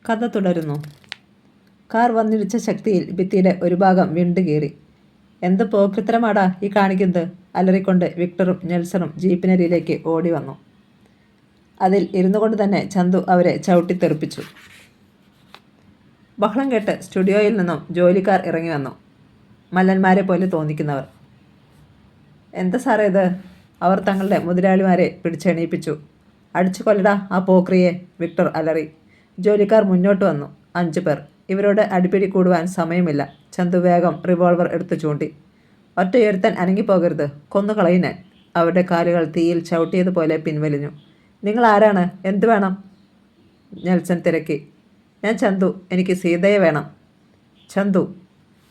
കഥ തുടരുന്നു. കാർ വന്നിടിച്ച ശക്തിയിൽ ഭിത്തിയുടെ ഒരു ഭാഗം വിണ്ടുകീറി. എന്ത് പോക്രിത്തരമാടാ ഈ കാണിക്കുന്നത്? അലറിക്കൊണ്ട് വിക്ടറും നെൽസണും ജീപ്പിനരിയിലേക്ക് ഓടി വന്നു. അതിൽ ഇരുന്നു കൊണ്ട് തന്നെ ചന്തു അവരെ ചവിട്ടിത്തെറിപ്പിച്ചു. ബഹളം കേട്ട് സ്റ്റുഡിയോയിൽ നിന്നും ജോലിക്കാർ ഇറങ്ങി വന്നു. മല്ലന്മാരെ പോലെ തോന്നിക്കുന്നവർ. എന്താ സാറേ ഇത്? അവർ തങ്ങളുടെ മുതലാളിമാരെ പിടിച്ചെണീപ്പിച്ചു. അടിച്ചു കൊല്ലടാ ആ പോക്രിയെ, വിക്ടർ അലറി. ജോലിക്കാർ മുന്നോട്ട് വന്നു. 5 പേർ. ഇവരോട് അടിപിടി കൂടുവാൻ സമയമില്ല. ചന്തു വേഗം റിവോൾവർ എടുത്തു ചൂണ്ടി. ഒറ്റയൊരുത്തൻ അനങ്ങിപ്പോകരുത്, കൊന്നുകളയും ഞാൻ. അവരുടെ കാലുകൾ തീയിൽ ചവിട്ടിയതുപോലെ പിൻവലിഞ്ഞു. നിങ്ങൾ ആരാണ്? എന്തു വേണം? നെൽസൺ തിരക്കി. ഞാൻ ചന്തു, എനിക്ക് സീതയെ വേണം. ചന്തു.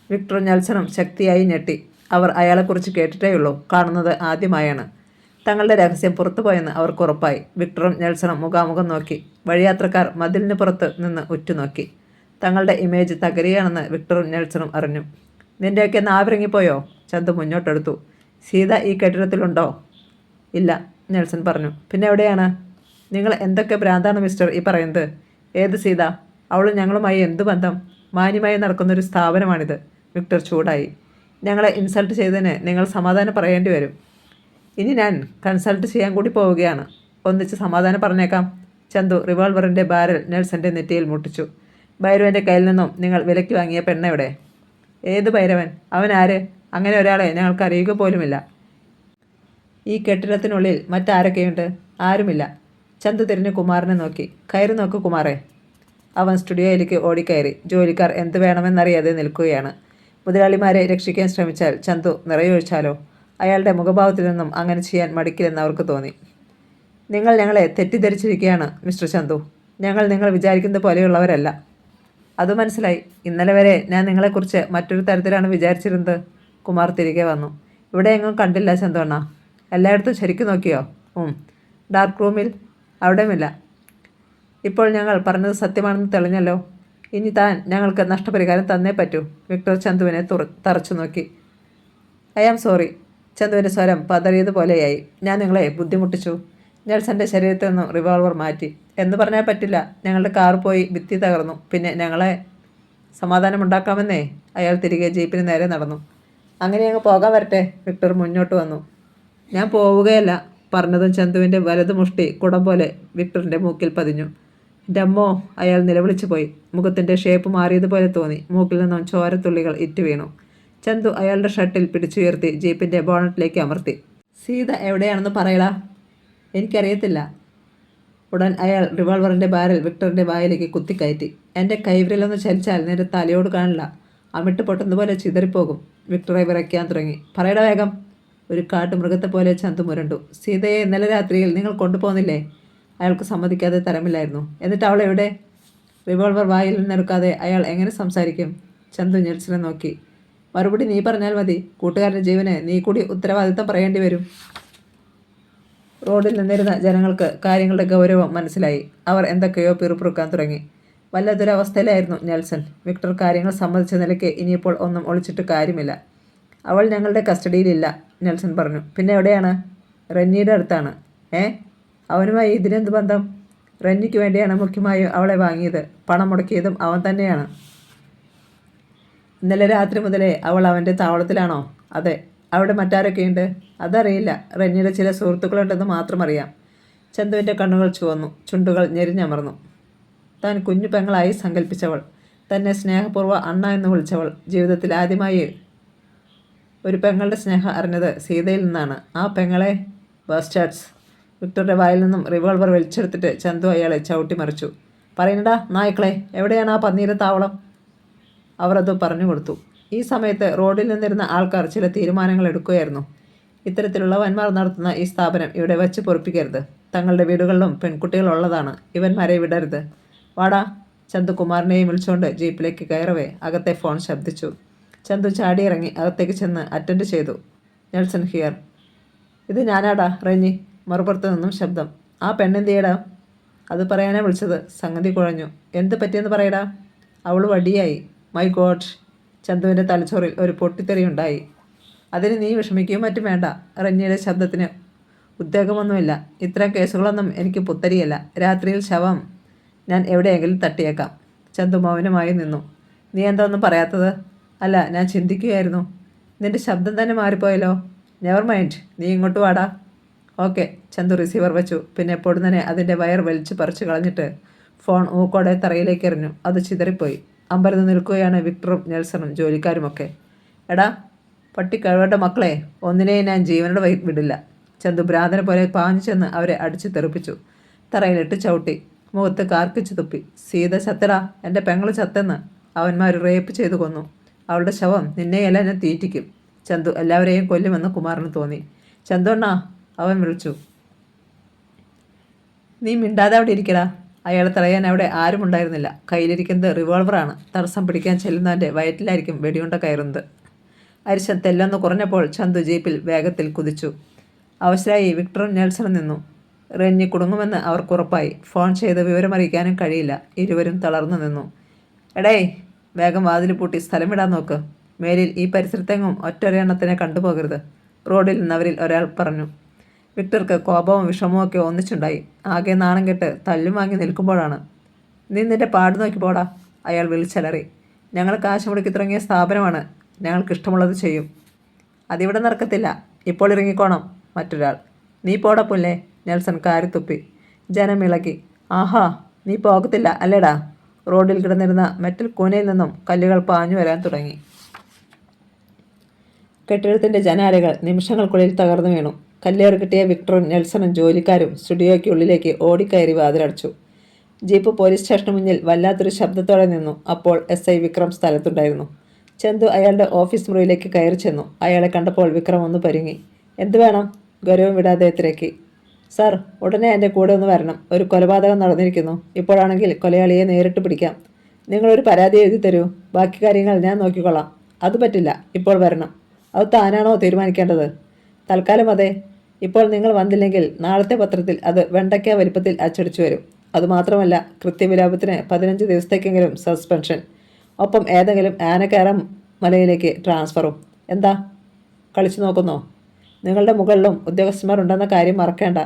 വിക്ടറും നെൽസണും ശക്തിയായി ഞെട്ടി. അവർ അയാളെക്കുറിച്ച് കേട്ടിട്ടേയുള്ളൂ, കാണുന്നത് ആദ്യമായാണ്. തങ്ങളുടെ രഹസ്യം പുറത്തുപോയെന്ന് അവർക്ക് ഉറപ്പായി. വിക്ടറും നെൽസണും മുഖാമുഖം നോക്കി. വഴിയാത്രക്കാർ മതിലിന് പുറത്ത് നിന്ന് ഉറ്റുനോക്കി. തങ്ങളുടെ ഇമേജ് തകരുകയാണെന്ന് വിക്ടറും നെൽസണും അറിഞ്ഞു. നിൻ്റെയൊക്കെ നാവിറങ്ങിപ്പോയോ? ചന്തു മുന്നോട്ടെടുത്തു. സീത ഈ കെട്ടിടത്തിലുണ്ടോ? ഇല്ല, നെൽസൺ പറഞ്ഞു. പിന്നെ എവിടെയാണ്? നിങ്ങൾ എന്തൊക്കെ ഭ്രാന്താണ് മിസ്റ്റർ ഈ പറയുന്നത്? ഏത് സീത? അവളും ഞങ്ങളുമായി എന്തു ബന്ധം? മാന്യമായി നടക്കുന്നൊരു സ്ഥാപനമാണിത്. വിക്ടർ ചൂടായി. ഞങ്ങളെ ഇൻസൾട്ട് ചെയ്തതിന് നിങ്ങൾ സമാധാനം പറയേണ്ടി വരും. ഇനി ഞാൻ കൺസൾട്ട് ചെയ്യാൻ കൂടി പോവുകയാണ്. ഒന്നിച്ച് സമാധാനം പറഞ്ഞേക്കാം. ചന്തു റിവോൾവറിൻ്റെ ബാരൽ നെൽസൻ്റെ നെറ്റിയിൽ മുട്ടിച്ചു. ഭൈരവൻ്റെ കയ്യിൽ നിന്നും നിങ്ങൾ വിലയ്ക്ക് വാങ്ങിയ പെണ്ണെവിടെ? ഏത് ഭൈരവൻ? അവൻ ആര്? അങ്ങനെ ഒരാളെ ഞങ്ങൾക്ക് അറിയുക പോലുമില്ല. ഈ കെട്ടിടത്തിനുള്ളിൽ മറ്റാരൊക്കെയുണ്ട്? ആരുമില്ല. ചന്തു തിരിഞ്ഞ് കുമാറിനെ നോക്കി. കയറി നോക്ക് കുമാറെ. അവൻ സ്റ്റുഡിയോയിലേക്ക് ഓടിക്കയറി. ജോലിക്കാർ എന്ത് വേണമെന്നറിയാതെ നിൽക്കുകയാണ്. മുതലാളിമാരെ രക്ഷിക്കാൻ ശ്രമിച്ചാൽ ചന്തു നിറയൊഴിച്ചാലോ? അയാളുടെ മുഖഭാവത്തിൽ നിന്നും അങ്ങനെ ചെയ്യാൻ മടിക്കില്ലെന്ന് അവർക്ക് തോന്നി. നിങ്ങൾ ഞങ്ങളെ തെറ്റിദ്ധരിച്ചിരിക്കുകയാണ് മിസ്റ്റർ ചന്തു. ഞങ്ങൾ നിങ്ങൾ വിചാരിക്കുന്നത് പോലെയുള്ളവരല്ല. അത് മനസ്സിലായി. ഇന്നലെ വരെ ഞാൻ നിങ്ങളെക്കുറിച്ച് മറ്റൊരു തരത്തിലാണ് വിചാരിച്ചിരുന്നത്. കുമാർ തിരികെ വന്നു. ഇവിടെ എങ്ങും കണ്ടില്ല ചന്തു അണ്ണ. എല്ലായിടത്തും ശരിക്കും നോക്കിയോ? ഡാർക്ക് റൂമിൽ? അവിടെയുമില്ല. ഇപ്പോൾ ഞങ്ങൾ പറഞ്ഞത് സത്യമാണെന്ന് തെളിഞ്ഞല്ലോ. ഇനി താൻ ഞങ്ങൾക്ക് നഷ്ടപരിഹാരം തന്നേ പറ്റൂ. വിക്ടർ ചന്തുവിനെ തറച്ചു നോക്കി. I am sorry. ചന്തുവിൻ്റെ സ്വരം പതറിയതുപോലെയായി. ഞാൻ നിങ്ങളെ ബുദ്ധിമുട്ടിച്ചു. നെൽസൻ്റെ ശരീരത്തിൽ നിന്നും റിവോൾവർ മാറ്റി. എന്ന് പറഞ്ഞാൽ പറ്റില്ല. ഞങ്ങളുടെ കാർ പോയി ഭിത്തി തകർന്നു. പിന്നെ ഞങ്ങളെ സമാധാനമുണ്ടാക്കാമെന്നേ. അയാൾ തിരികെ ജീപ്പിന് നേരെ നടന്നു. അങ്ങനെ അങ്ങ് പോകാൻ വരട്ടെ. വിക്ടർ മുന്നോട്ട് വന്നു. ഞാൻ പോവുകയല്ല. പറഞ്ഞതും ചന്തുവിൻ്റെ വലതു മുഷ്ടി കുടം പോലെ വിക്ടറിൻ്റെ മൂക്കിൽ പതിഞ്ഞു. ഡമ്മോ! അയാൾ നിലവിളിച്ചു പോയി. മുഖത്തിൻ്റെ ഷേപ്പ് മാറിയതുപോലെ തോന്നി. മൂക്കിൽ നിന്നും ചോരത്തുള്ളികൾ ഇറ്റു വീണു. ചന്തു അയാളുടെ ഷർട്ടിൽ പിടിച്ചുയർത്തി ജീപ്പിൻ്റെ ബോണറ്റിലേക്ക് അമർത്തി. സീത എവിടെയാണെന്ന് പറയടാ. എനിക്കറിയത്തില്ല. ഉടൻ അയാൾ റിവോൾവറിൻ്റെ ബാരൽ വിക്ടറിൻ്റെ വായിലേക്ക് കുത്തിക്കയറ്റി. എൻ്റെ കൈവിരലൊന്ന് ചലിച്ചാൽ നിന്റെ തലയോട് കാണില്ല. അമിട്ട് പൊട്ടുന്നതുപോലെ ചിതറിപ്പോകും. വിക്ടറെ വിറയ്ക്കാൻ തുടങ്ങി. പറയടാ വേഗം. ഒരു കാട്ടുമൃഗത്തെ പോലെ ചന്തു മുരണ്ടു. സീതയെ ഇന്നലെ രാത്രിയിൽ നിങ്ങൾ കൊണ്ടുപോകുന്നില്ലേ? അയാൾക്ക് സമ്മതിക്കാതെ തരമില്ലായിരുന്നു. എന്നിട്ട് അവൾ എവിടെ? റിവോൾവർ വായിൽ നിന്നെടുക്കാതെ അയാൾ എങ്ങനെ സംസാരിക്കും? ചന്തു നെൽസനെ നോക്കി. മറുപടി നീ പറഞ്ഞാൽ മതി. കൂട്ടുകാരൻ്റെ ജീവന് നീ കൂടി ഉത്തരവാദിത്തം പറയേണ്ടി വരും. റോഡിൽ നിന്നിരുന്ന ജനങ്ങൾക്ക് കാര്യങ്ങളുടെ ഗൗരവം മനസ്സിലായി. അവർ എന്തൊക്കെയോ പിറുപിറുക്കാൻ തുടങ്ങി. വല്ലാത്തൊരവസ്ഥയിലായിരുന്നു നെൽസൺ. വിക്ടർ കാര്യങ്ങൾ സമ്മതിച്ച നിലയ്ക്ക് ഇനിയിപ്പോൾ ഒന്നും ഒളിച്ചിട്ട് കാര്യമില്ല. അവൾ ഞങ്ങളുടെ കസ്റ്റഡിയിലില്ല, നെൽസൺ പറഞ്ഞു. പിന്നെ എവിടെയാണ്? റെന്നിയുടെ അടുത്താണ്. അവനുമായി ഇതിനെന്ത് ബന്ധം? റെന്നിക്ക് വേണ്ടിയാണ് മുഖ്യമായും അവളെ വാങ്ങിയത്. പണം മുടക്കിയതും അവൻ തന്നെയാണ്. ഇന്നലെ രാത്രി മുതലേ അവൾ അവൻ്റെ താവളത്തിലാണോ? അതെ. അവിടെ മറ്റാരൊക്കെയുണ്ട്? അതറിയില്ല. റെന്നിയുടെ ചില സുഹൃത്തുക്കളുണ്ടെന്ന് മാത്രം അറിയാം. ചന്തുവിൻ്റെ കണ്ണുകൾ ചുവന്നു. ചുണ്ടുകൾ ഞെരിഞ്ഞമർന്നു. താൻ കുഞ്ഞു പെങ്ങളായി സങ്കല്പിച്ചവൾ, തന്നെ സ്നേഹപൂർവ്വ അണ്ണ എന്ന് വിളിച്ചവൾ, ജീവിതത്തിൽ ആദ്യമായി ഒരു പെങ്ങളുടെ സ്നേഹം അറിഞ്ഞത് സീതയിൽ നിന്നാണ്. ആ പെങ്ങളെ ബസ്റ്റാർഡ്സ്. വിക്ടറുടെ വായിൽ നിന്നും റിവോൾവർ വലിച്ചെടുത്തിട്ട് ചന്തു അയാളെ ചവിട്ടിമറിച്ചു. പറയുന്നടാ നായ്ക്കളെ, എവിടെയാണ് ആ പന്നീര താവളം? അവർ അത് പറഞ്ഞു കൊടുത്തു. ഈ സമയത്ത് റോഡിൽ നിന്നിരുന്ന ആൾക്കാർ ചില തീരുമാനങ്ങൾ എടുക്കുകയായിരുന്നു. ഇത്തരത്തിലുള്ള വന്മാർ നടത്തുന്ന ഈ സ്ഥാപനം ഇവിടെ വച്ച് പൊറിപ്പിക്കരുത്. തങ്ങളുടെ വീടുകളിലും പെൺകുട്ടികളുള്ളതാണ്. ഇവന്മാരെ വിടരുത്. വാടാ. ചന്തു കുമാറിനെയും വിളിച്ചുകൊണ്ട് ജീപ്പിലേക്ക് കയറവേ അകത്തെ ഫോൺ ശബ്ദിച്ചു. ചന്തു ചാടിയിറങ്ങി അകത്തേക്ക് ചെന്ന് അറ്റൻഡ് ചെയ്തു. Nelson here. ഇത് ഞാനാടാ, റെന്നി. മറുപുറത്ത് നിന്നും ശബ്ദം. ആ പെണ്ണെന്തിയടാ? അത് പറയാനാ വിളിച്ചത്. സംഗതി കുഴഞ്ഞു. എന്ത് പറ്റിയെന്ന് പറയടാ. അവൾ വടിയായി. My God. ചന്തുവിൻ്റെ തലച്ചോറിൽ ഒരു പൊട്ടിത്തെറിയുണ്ടായി. അതിന് നീ വിഷമിക്കുകയും മറ്റും വേണ്ട. റെന്നിയുടെ ശബ്ദത്തിന് ഉദ്വേഗമൊന്നുമില്ല. ഇത്തരം കേസുകളൊന്നും എനിക്ക് പുത്തരിയല്ല. രാത്രിയിൽ ശവം ഞാൻ എവിടെയെങ്കിലും തട്ടിയേക്കാം. ചന്തു മൗനമായി നിന്നു. നീ എന്താ ഒന്നും പറയാത്തത്? അല്ല, ഞാൻ ചിന്തിക്കുകയായിരുന്നു. നിന്റെ ശബ്ദം തന്നെ മാറിപ്പോയല്ലോ. നെവർ മൈൻഡ്, നീ ഇങ്ങോട്ട് വാടാ. ഓക്കെ. ചന്തു റിസീവർ വെച്ചു. പിന്നെ പൊടുന്നനെ അതിൻ്റെ വയർ വലിച്ചു പറിച്ചു കളഞ്ഞിട്ട് ഫോൺ ഊക്കോടെ തറയിലേക്ക് എറിഞ്ഞു. അത് ചിതറിപ്പോയി. അമ്പരന്ന് നിൽക്കുകയാണ് വിക്ടറും നെൽസണും ജോലിക്കാരുമൊക്കെ. എടാ പട്ടി കഴിവട്ട മക്കളെ, ഒന്നിനെയും ഞാൻ ജീവനോട് വിടില്ല. ചന്തു ഭ്രാന്തനെ പോലെ പാഞ്ഞു ചെന്ന് അവരെ അടിച്ചു തെറിപ്പിച്ചു. തറയിലിട്ട് ചവിട്ടി. മുഖത്ത് കാർക്കിച്ചു തുപ്പി. സീത ചത്തടാ, എൻ്റെ പെങ്ങൾ ചത്തെന്ന്. അവന്മാർ റേപ്പ് ചെയ്തു കൊന്നു. അവളുടെ ശവം നിന്നെയെല്ലാം ഞാൻ തീറ്റിക്കും. ചന്തു എല്ലാവരെയും കൊല്ലുമെന്ന് കുമാറിന് തോന്നി. ചന്തു അണ്ണാ, അവൻ വിളിച്ചു. നീ മിണ്ടാതെ അവിടെ ഇരിക്കടാ. അയാളെ തടയാൻ അവിടെ ആരും ഉണ്ടായിരുന്നില്ല. കയ്യിലിരിക്കുന്നത് റിവോൾവറാണ്. തടസ്സം പിടിക്കാൻ ചെല്ലുന്നവൻ്റെ വയറ്റിലായിരിക്കും വെടിയുണ്ട കയറുന്നത്. അരിശൻ തെല്ലൊന്ന് കുറഞ്ഞപ്പോൾ ചന്തു ജീപ്പിൽ വേഗത്തിൽ കുതിച്ചു. അവശരായി വിക്ടറും നെൽസണും നിന്നു. റെന്നി കുടുങ്ങുമെന്ന് അവർക്കുറപ്പായി. ഫോൺ ചെയ്ത് വിവരമറിയിക്കാനും കഴിയില്ല. ഇരുവരും തളർന്നു നിന്നു. എടേ, വേഗം വാതിൽ പൂട്ടി സ്ഥലം വിടാൻ നോക്ക്. മേലിൽ ഈ പരിസരത്തെങ്ങും ഒറ്റൊരെണ്ണത്തിനെ കണ്ടുപോകരുത്, റോഡിൽ നിന്നവരിൽ ഒരാൾ പറഞ്ഞു. വിക്ടർക്ക് കോപവും വിഷമവും ഒക്കെ ഒന്നിച്ചുണ്ടായി. ആകെ നാണം കെട്ട് തല്ലും വാങ്ങി നിൽക്കുമ്പോഴാണ്. നീ നിന്റെ പാട് നോക്കി പോടാ, അയാൾ വിളിച്ചലറി. ഞങ്ങൾ കാശ് മുടക്കി തുടങ്ങിയ സ്ഥാപനമാണ്. ഞങ്ങൾക്ക് ഇഷ്ടമുള്ളത് ചെയ്യും. അതിവിടെ നടക്കത്തില്ല. ഇപ്പോൾ ഇറങ്ങിക്കോണം. മറ്റൊരാൾ. നീ പോടാ പുല്ലേ. നെൽസൺ കാരിത്തുപ്പി. ജനം ഇളകി. ആഹാ, നീ പോകത്തില്ല അല്ലേടാ. റോഡിൽ കിടന്നിരുന്ന മെറ്റൽ കൂനയിൽ നിന്നും കല്ലുകൾ പാഞ്ഞു വരാൻ തുടങ്ങി. കെട്ടിടത്തിൻ്റെ ജനാലകൾ നിമിഷങ്ങൾക്കുള്ളിൽ തകർന്നു വീണു. കല്ലേറ് കിട്ടിയ വിക്ടറും നെൽസണും ജോലിക്കാരും സ്റ്റുഡിയോയ്ക്കുള്ളിലേക്ക് ഓടിക്കയറി വാതിലടച്ചു. ജീപ്പ് പോലീസ് സ്റ്റേഷന് മുന്നിൽ വല്ലാത്തൊരു ശബ്ദത്തോടെ നിന്നു. അപ്പോൾ SI വിക്രം സ്ഥലത്തുണ്ടായിരുന്നു. ചന്തു അയാളുടെ ഓഫീസ് മുറിയിലേക്ക് കയറി ചെന്നു. അയാളെ കണ്ടപ്പോൾ വിക്രം ഒന്ന് പരുങ്ങി. എന്ത് വേണം? ഗൗരവം വിടാതെ തിരക്കി. സാർ, ഉടനെ എൻ്റെ കൂടെ ഒന്ന് വരണം. ഒരു കൊലപാതകം നടന്നിരിക്കുന്നു. ഇപ്പോഴാണെങ്കിൽ കൊലയാളിയെ നേരിട്ട് പിടിക്കാം. നിങ്ങളൊരു പരാതി എഴുതി തരൂ. ബാക്കി കാര്യങ്ങൾ ഞാൻ നോക്കിക്കൊള്ളാം. അത് പറ്റില്ല. ഇപ്പോൾ വരണം. അത് താനാണോ തീരുമാനിക്കേണ്ടത്? തൽക്കാലം അതെ. ഇപ്പോൾ നിങ്ങൾ വന്നില്ലെങ്കിൽ നാളത്തെ പത്രത്തിൽ അത് വെണ്ടയ്ക്ക വലിപ്പത്തിൽ അച്ചടിച്ചു വരും. അതുമാത്രമല്ല, കൃത്യവിലാപത്തിന് 15 ദിവസത്തേക്കെങ്കിലും സസ്പെൻഷൻ. ഒപ്പം ഏതെങ്കിലും ആനക്കാരം മലയിലേക്ക് ട്രാൻസ്ഫറും. എന്താ, കളിച്ചു നോക്കുന്നോ? നിങ്ങളുടെ മുകളിലും ഉദ്യോഗസ്ഥന്മാരുണ്ടെന്ന കാര്യം മറക്കേണ്ട.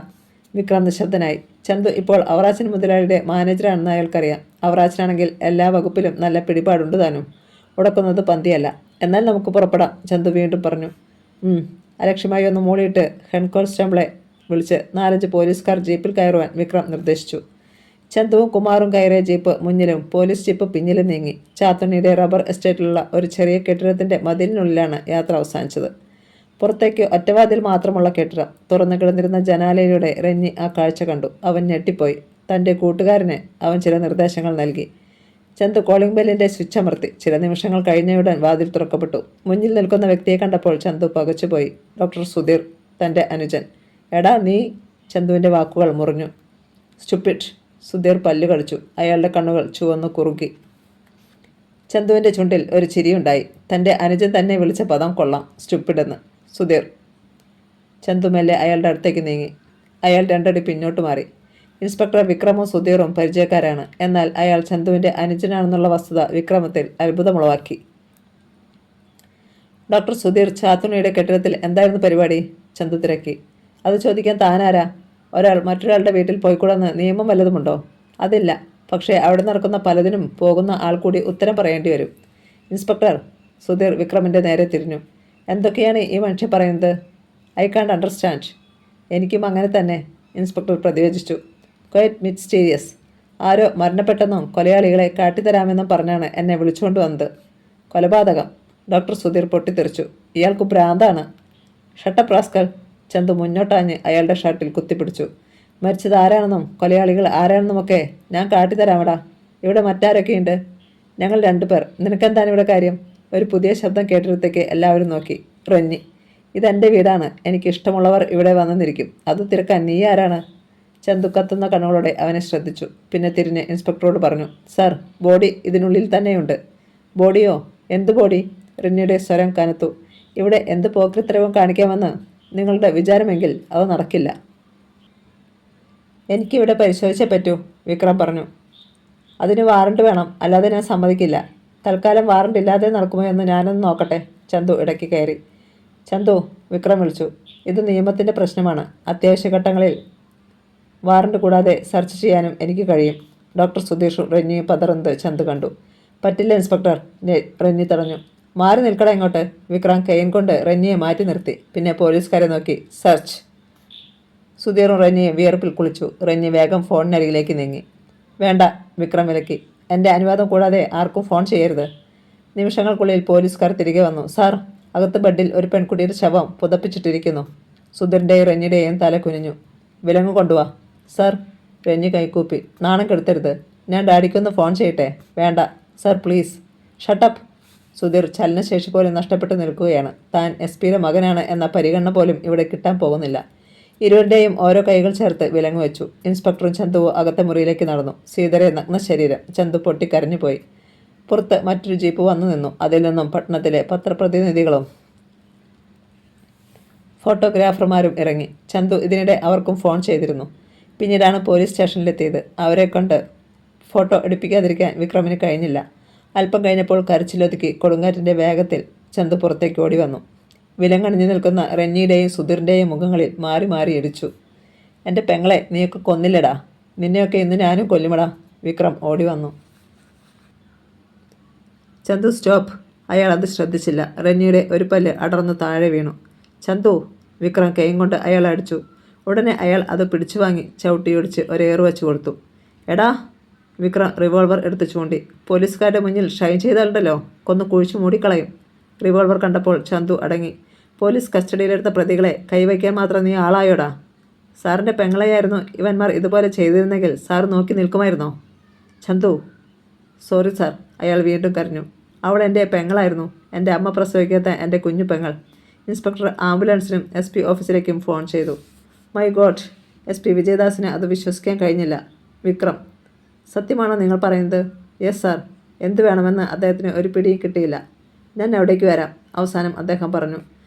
വിക്രം നിശബ്ദനായി. ചന്തു ഇപ്പോൾ അവറാച്ചൻ മുതലാളിയുടെ മാനേജറാണെന്ന് അയാൾക്കറിയാം. അവറാച്ചനാണെങ്കിൽ എല്ലാ വകുപ്പിലും നല്ല പിടിപാടുണ്ട് താനും. ഉടക്കുന്നത് പന്തിയല്ല. എന്നാൽ നമുക്ക് പുറപ്പെടാം, ചന്തു വീണ്ടും പറഞ്ഞു. അലക്ഷ്യമായി ഒന്ന് മൂടിയിട്ട് ഹെഡ് കോൺസ്റ്റബിളെ വിളിച്ച് 4-5 പോലീസുകാർ ജീപ്പിൽ കയറുവാൻ വിക്രം നിർദ്ദേശിച്ചു. ചന്തുവും കുമാറും കയറിയ ജീപ്പ് മുന്നിലും പോലീസ് ജീപ്പ് പിന്നിലും നീങ്ങി. ചാത്തുണ്ണിയുടെ റബ്ബർ എസ്റ്റേറ്റിലുള്ള ഒരു ചെറിയ കെട്ടിടത്തിൻ്റെ മതിലിനുള്ളിലാണ് യാത്ര അവസാനിച്ചത്. പുറത്തേക്ക് ഒറ്റവാതിൽ മാത്രമുള്ള കെട്ടിടം. തുറന്നു കിടന്നിരുന്ന ജനാലയിലൂടെ റെന്നി ആ കാഴ്ച കണ്ടു. അവൻ ഞെട്ടിപ്പോയി. തൻ്റെ കൂട്ടുകാരന് അവൻ ചില നിർദ്ദേശങ്ങൾ നൽകി. ചന്തു കോളിംഗ് ബെല്ലിൻ്റെ സ്വിച്ച് അമർത്തി. ചില നിമിഷങ്ങൾ കഴിഞ്ഞയുടൻ വാതിൽ തുറക്കപ്പെട്ടു. മുന്നിൽ നിൽക്കുന്ന വ്യക്തിയെ കണ്ടപ്പോൾ ചന്തു പകച്ചുപോയി. ഡോക്ടർ സുധീർ, തൻ്റെ അനുജൻ. എടാ നീ. ചന്തുവിൻ്റെ വാക്കുകൾ മുറിഞ്ഞു. സ്റ്റുപ്പിഡ്. സുധീർ പല്ലു കടിച്ചു. അയാളുടെ കണ്ണുകൾ ചുവന്നു കുറുകി. ചന്തുവിൻ്റെ ചുണ്ടിൽ ഒരു ചിരിയുണ്ടായി. തൻ്റെ അനുജൻ തന്നെ വിളിച്ച പദം കൊള്ളാം, സ്റ്റുപ്പിഡെന്ന്. സുധീർ. ചന്തു മെല്ലെ അയാളുടെ അടുത്തേക്ക് നീങ്ങി. അയാൾ 2 അടി പിന്നോട്ട് മാറി. ഇൻസ്പെക്ടർ വിക്രമും സുധീറും പരിചയക്കാരാണ്. എന്നാൽ അയാൾ ചന്തുവിൻ്റെ അനുജനാണെന്നുള്ള വസ്തുത വിക്രമത്തിൽ അത്ഭുതമുളവാക്കി. ഡോക്ടർ സുധീർ, ചാത്തുണ്ണിയുടെ കെട്ടിടത്തിൽ എന്തായിരുന്നു പരിപാടി? ചന്തു തിരക്കി. അത് ചോദിക്കാൻ താനാരാ? ഒരാൾ മറ്റൊരാളുടെ വീട്ടിൽ പോയിക്കൂടെന്ന് നിയമം വല്ലതുമുണ്ടോ? അതില്ല. പക്ഷേ അവിടെ നടക്കുന്ന പലതിനും പോകുന്ന ആൾ കൂടി ഉത്തരം പറയേണ്ടി വരും. ഇൻസ്പെക്ടർ. സുധീർ വിക്രമിൻ്റെ നേരെ തിരിഞ്ഞു. എന്തൊക്കെയാണ് ഈ മനുഷ്യൻ പറയുന്നത്? I can't understand. എനിക്കും അങ്ങനെ തന്നെ, ഇൻസ്പെക്ടർ പ്രതിവചിച്ചു. Quiet mysterious. ആരോ മരണപ്പെട്ടെന്നും കൊലയാളികളെ കാട്ടിത്തരാമെന്നും പറഞ്ഞാണ് എന്നെ വിളിച്ചുകൊണ്ട് വന്നത്. കൊലപാതകം. ഡോക്ടർ സുധീർ പൊട്ടിത്തെറിച്ചു. ഇയാൾക്ക് ഭ്രാന്താണ്. Shut up rascal. ചന്തു മുന്നോട്ടാഞ്ഞ് അയാളുടെ ഷർട്ടിൽ കുത്തിപ്പിടിച്ചു. മരിച്ചത് ആരാണെന്നും കൊലയാളികൾ ആരാണെന്നുമൊക്കെ ഞാൻ കാട്ടിത്തരാമടാ. ഇവിടെ മറ്റാരൊക്കെയുണ്ട്? ഞങ്ങൾ 2 പേർ. നിനക്കെന്താണ് ഇവിടെ കാര്യം? ഒരു പുതിയ ശബ്ദം കേട്ടിടത്തേക്ക് എല്ലാവരും നോക്കി. റെന്നി. ഇതെൻ്റെ വീടാണ്. എനിക്കിഷ്ടമുള്ളവർ ഇവിടെ വന്നെന്നിരിക്കും. അത് തിരക്കാൻ നീ ആരാണ്? ചന്തു കത്തുന്ന കണ്ണുകളോടെ അവനെ ശ്രദ്ധിച്ചു. പിന്നെ തിരിഞ്ഞ് ഇൻസ്പെക്ടറോട് പറഞ്ഞു. സാർ, ബോഡി ഇതിനുള്ളിൽ തന്നെയുണ്ട്. ബോഡിയോ? എന്ത് ബോഡി? റെന്നിയുടെ സ്വരം കനത്തു. ഇവിടെ എന്ത് പോക്രിത്തരവും കാണിക്കാമെന്ന് നിങ്ങളുടെ വിചാരമെങ്കിൽ അത് നടക്കില്ല. എനിക്കിവിടെ പരിശോധിച്ചേ പറ്റൂ, വിക്രം പറഞ്ഞു. അതിന് വാറണ്ട് വേണം, അല്ലാതെ ഞാൻ സമ്മതിക്കില്ല. തൽക്കാലം വാറണ്ട് ഇല്ലാതെ നടക്കുമോ എന്ന് ഞാനൊന്ന് നോക്കട്ടെ. ചന്തു ഇടയ്ക്ക് കയറി. ചന്തു, വിക്രം വിളിച്ചു. ഇത് നിയമത്തിൻ്റെ പ്രശ്നമാണ്. അത്യാവശ്യ ഘട്ടങ്ങളിൽ വാറണ്ട് കൂടാതെ സെർച്ച് ചെയ്യാനും എനിക്ക് കഴിയും. ഡോക്ടർ സുധീഷും റെന്നിയും പതറുന്നത് ചന്തു കണ്ടു. പറ്റില്ല ഇൻസ്പെക്ടർ, റെന്നി തടഞ്ഞു. മാറി നിൽക്കട ഇങ്ങോട്ട്. വിക്രം കൈയും കൊണ്ട് റെന്നിയെ മാറ്റി നിർത്തി. പിന്നെ പോലീസുകാരെ നോക്കി സെർച്ച്. സുധീറും റെന്നിയും വിയർപ്പിൽ കുളിച്ചു. റെന്നി വേഗം ഫോണിനരികിലേക്ക് നീങ്ങി. വേണ്ട, വിക്രം വിലക്കി. എൻ്റെ അനുവാദം കൂടാതെ ആർക്കും ഫോൺ ചെയ്യരുത്. നിമിഷങ്ങൾക്കുള്ളിൽ പോലീസുകാർ തിരികെ വന്നു. സാർ, അകത്ത് ബെഡിൽ ഒരു പെൺകുട്ടിയുടെ ശവം പുതപ്പിച്ചിട്ടിരിക്കുന്നു. സുധീറിൻ്റെയും റെന്നിയുടെയും തല കുനിഞ്ഞു. വിലങ്ങ് കൊണ്ടുവാ. സാർ. റെന്നി കൈക്കൂപ്പി. നാണം കെടുത്തരുത്. ഞാൻ ഡാഡിക്കൊന്ന് ഫോൺ ചെയ്യട്ടെ? വേണ്ട സാർ, പ്ലീസ്. ഷട്ടപ്പ്. സുധീർ ചലനശേഷി പോലും നഷ്ടപ്പെട്ടു നിൽക്കുകയാണ്. താൻ SP-യുടെ മകനാണ് എന്ന പരിഗണന പോലും ഇവിടെ കിട്ടാൻ പോകുന്നില്ല. ഇരുവരുടെയും ഓരോ കൈകൾ ചേർത്ത് വിലങ്ങ് വെച്ചു. ഇൻസ്പെക്ടറും ചന്തുവും അകത്തെ മുറിയിലേക്ക് നടന്നു. സീതയുടെ നഗ്ന ശരീരം. ചന്തു പൊട്ടിക്കരഞ്ഞുപോയി. പുറത്ത് മറ്റൊരു ജീപ്പ് വന്നു നിന്നു. അതിൽ നിന്നും പട്ടണത്തിലെ പത്രപ്രതിനിധികളും ഫോട്ടോഗ്രാഫർമാരും ഇറങ്ങി. ചന്തു ഇതിനിടെ അവർക്കും ഫോൺ ചെയ്തിരുന്നു. പിന്നീടാണ് പോലീസ് സ്റ്റേഷനിലെത്തിയത്. അവരെ കൊണ്ട് ഫോട്ടോ എടുപ്പിക്കാതിരിക്കാൻ വിക്രമിന് കഴിഞ്ഞില്ല. അല്പം കഴിഞ്ഞപ്പോൾ കരച്ചിലൊതുക്കി കൊടുങ്കാറ്റിൻ്റെ വേഗത്തിൽ ചന്തു പുറത്തേക്ക് ഓടി വന്നു. വിലങ്ങണിഞ്ഞു നിൽക്കുന്ന റെന്നിയുടെയും സുധീറിൻ്റെയും മുഖങ്ങളിൽ മാറി മാറി ഇടിച്ചു. എൻ്റെ പെങ്ങളെ നീയൊക്കെ കൊന്നില്ലടാ. നിന്നെയൊക്കെ ഇന്ന് ഞാനും കൊല്ലുമടാ. വിക്രം ഓടി വന്നു. ചന്തു സ്റ്റോപ്പ്. അയാൾ അത് ശ്രദ്ധിച്ചില്ല. റെന്നിയുടെ ഒരു പല്ല് അടർന്നു താഴെ വീണു. ചന്തു. വിക്രം കൈയും കൊണ്ട് അയാൾ അടിച്ചു. ഉടനെ അയാൾ അത് പിടിച്ചു വാങ്ങി ചവിട്ടിയൊടിച്ച് ഒരേറ് വെച്ച് കൊടുത്തു. എടാ. വിക്രം റിവോൾവർ എടുത്ത് ചൂണ്ടി. പോലീസുകാരുടെ മുന്നിൽ ഷൈൻ ചെയ്താലുണ്ടല്ലോ, കൊന്നു കുഴിച്ചു മൂടിക്കളയും. റിവോൾവർ കണ്ടപ്പോൾ ചന്തു അടങ്ങി. പോലീസ് കസ്റ്റഡിയിലെടുത്ത പ്രതികളെ കൈവയ്ക്കാൻ മാത്രം നീ ആളായോടാ? സാറിൻ്റെ പെങ്ങളെയായിരുന്നു ഇവന്മാർ ഇതുപോലെ ചെയ്തിരുന്നെങ്കിൽ സാർ നോക്കി നിൽക്കുമായിരുന്നോ? ചന്തു. Sorry sir. അയാൾ വീണ്ടും കരഞ്ഞു. അവൾ എൻ്റെ പെങ്ങളായിരുന്നു. എൻ്റെ അമ്മ പ്രസവിക്കാത്ത എൻ്റെ കുഞ്ഞു പെങ്ങൾ. ഇൻസ്പെക്ടർ ആംബുലൻസിനും SP ഓഫീസിലേക്കും ഫോൺ ചെയ്തു. My God. SP വിജയദാസിന് അത് വിശ്വസിക്കാൻ കഴിഞ്ഞില്ല. വിക്രം. സത്യമാണോ നിങ്ങൾ പറയുന്നത്? Yes sir. എന്ത് വേണമെന്ന് അദ്ദേഹത്തിന് ഒരു പിടിയും കിട്ടിയില്ല. ഞാൻ അവിടേക്ക് വരാം, അവസാനം അദ്ദേഹം പറഞ്ഞു.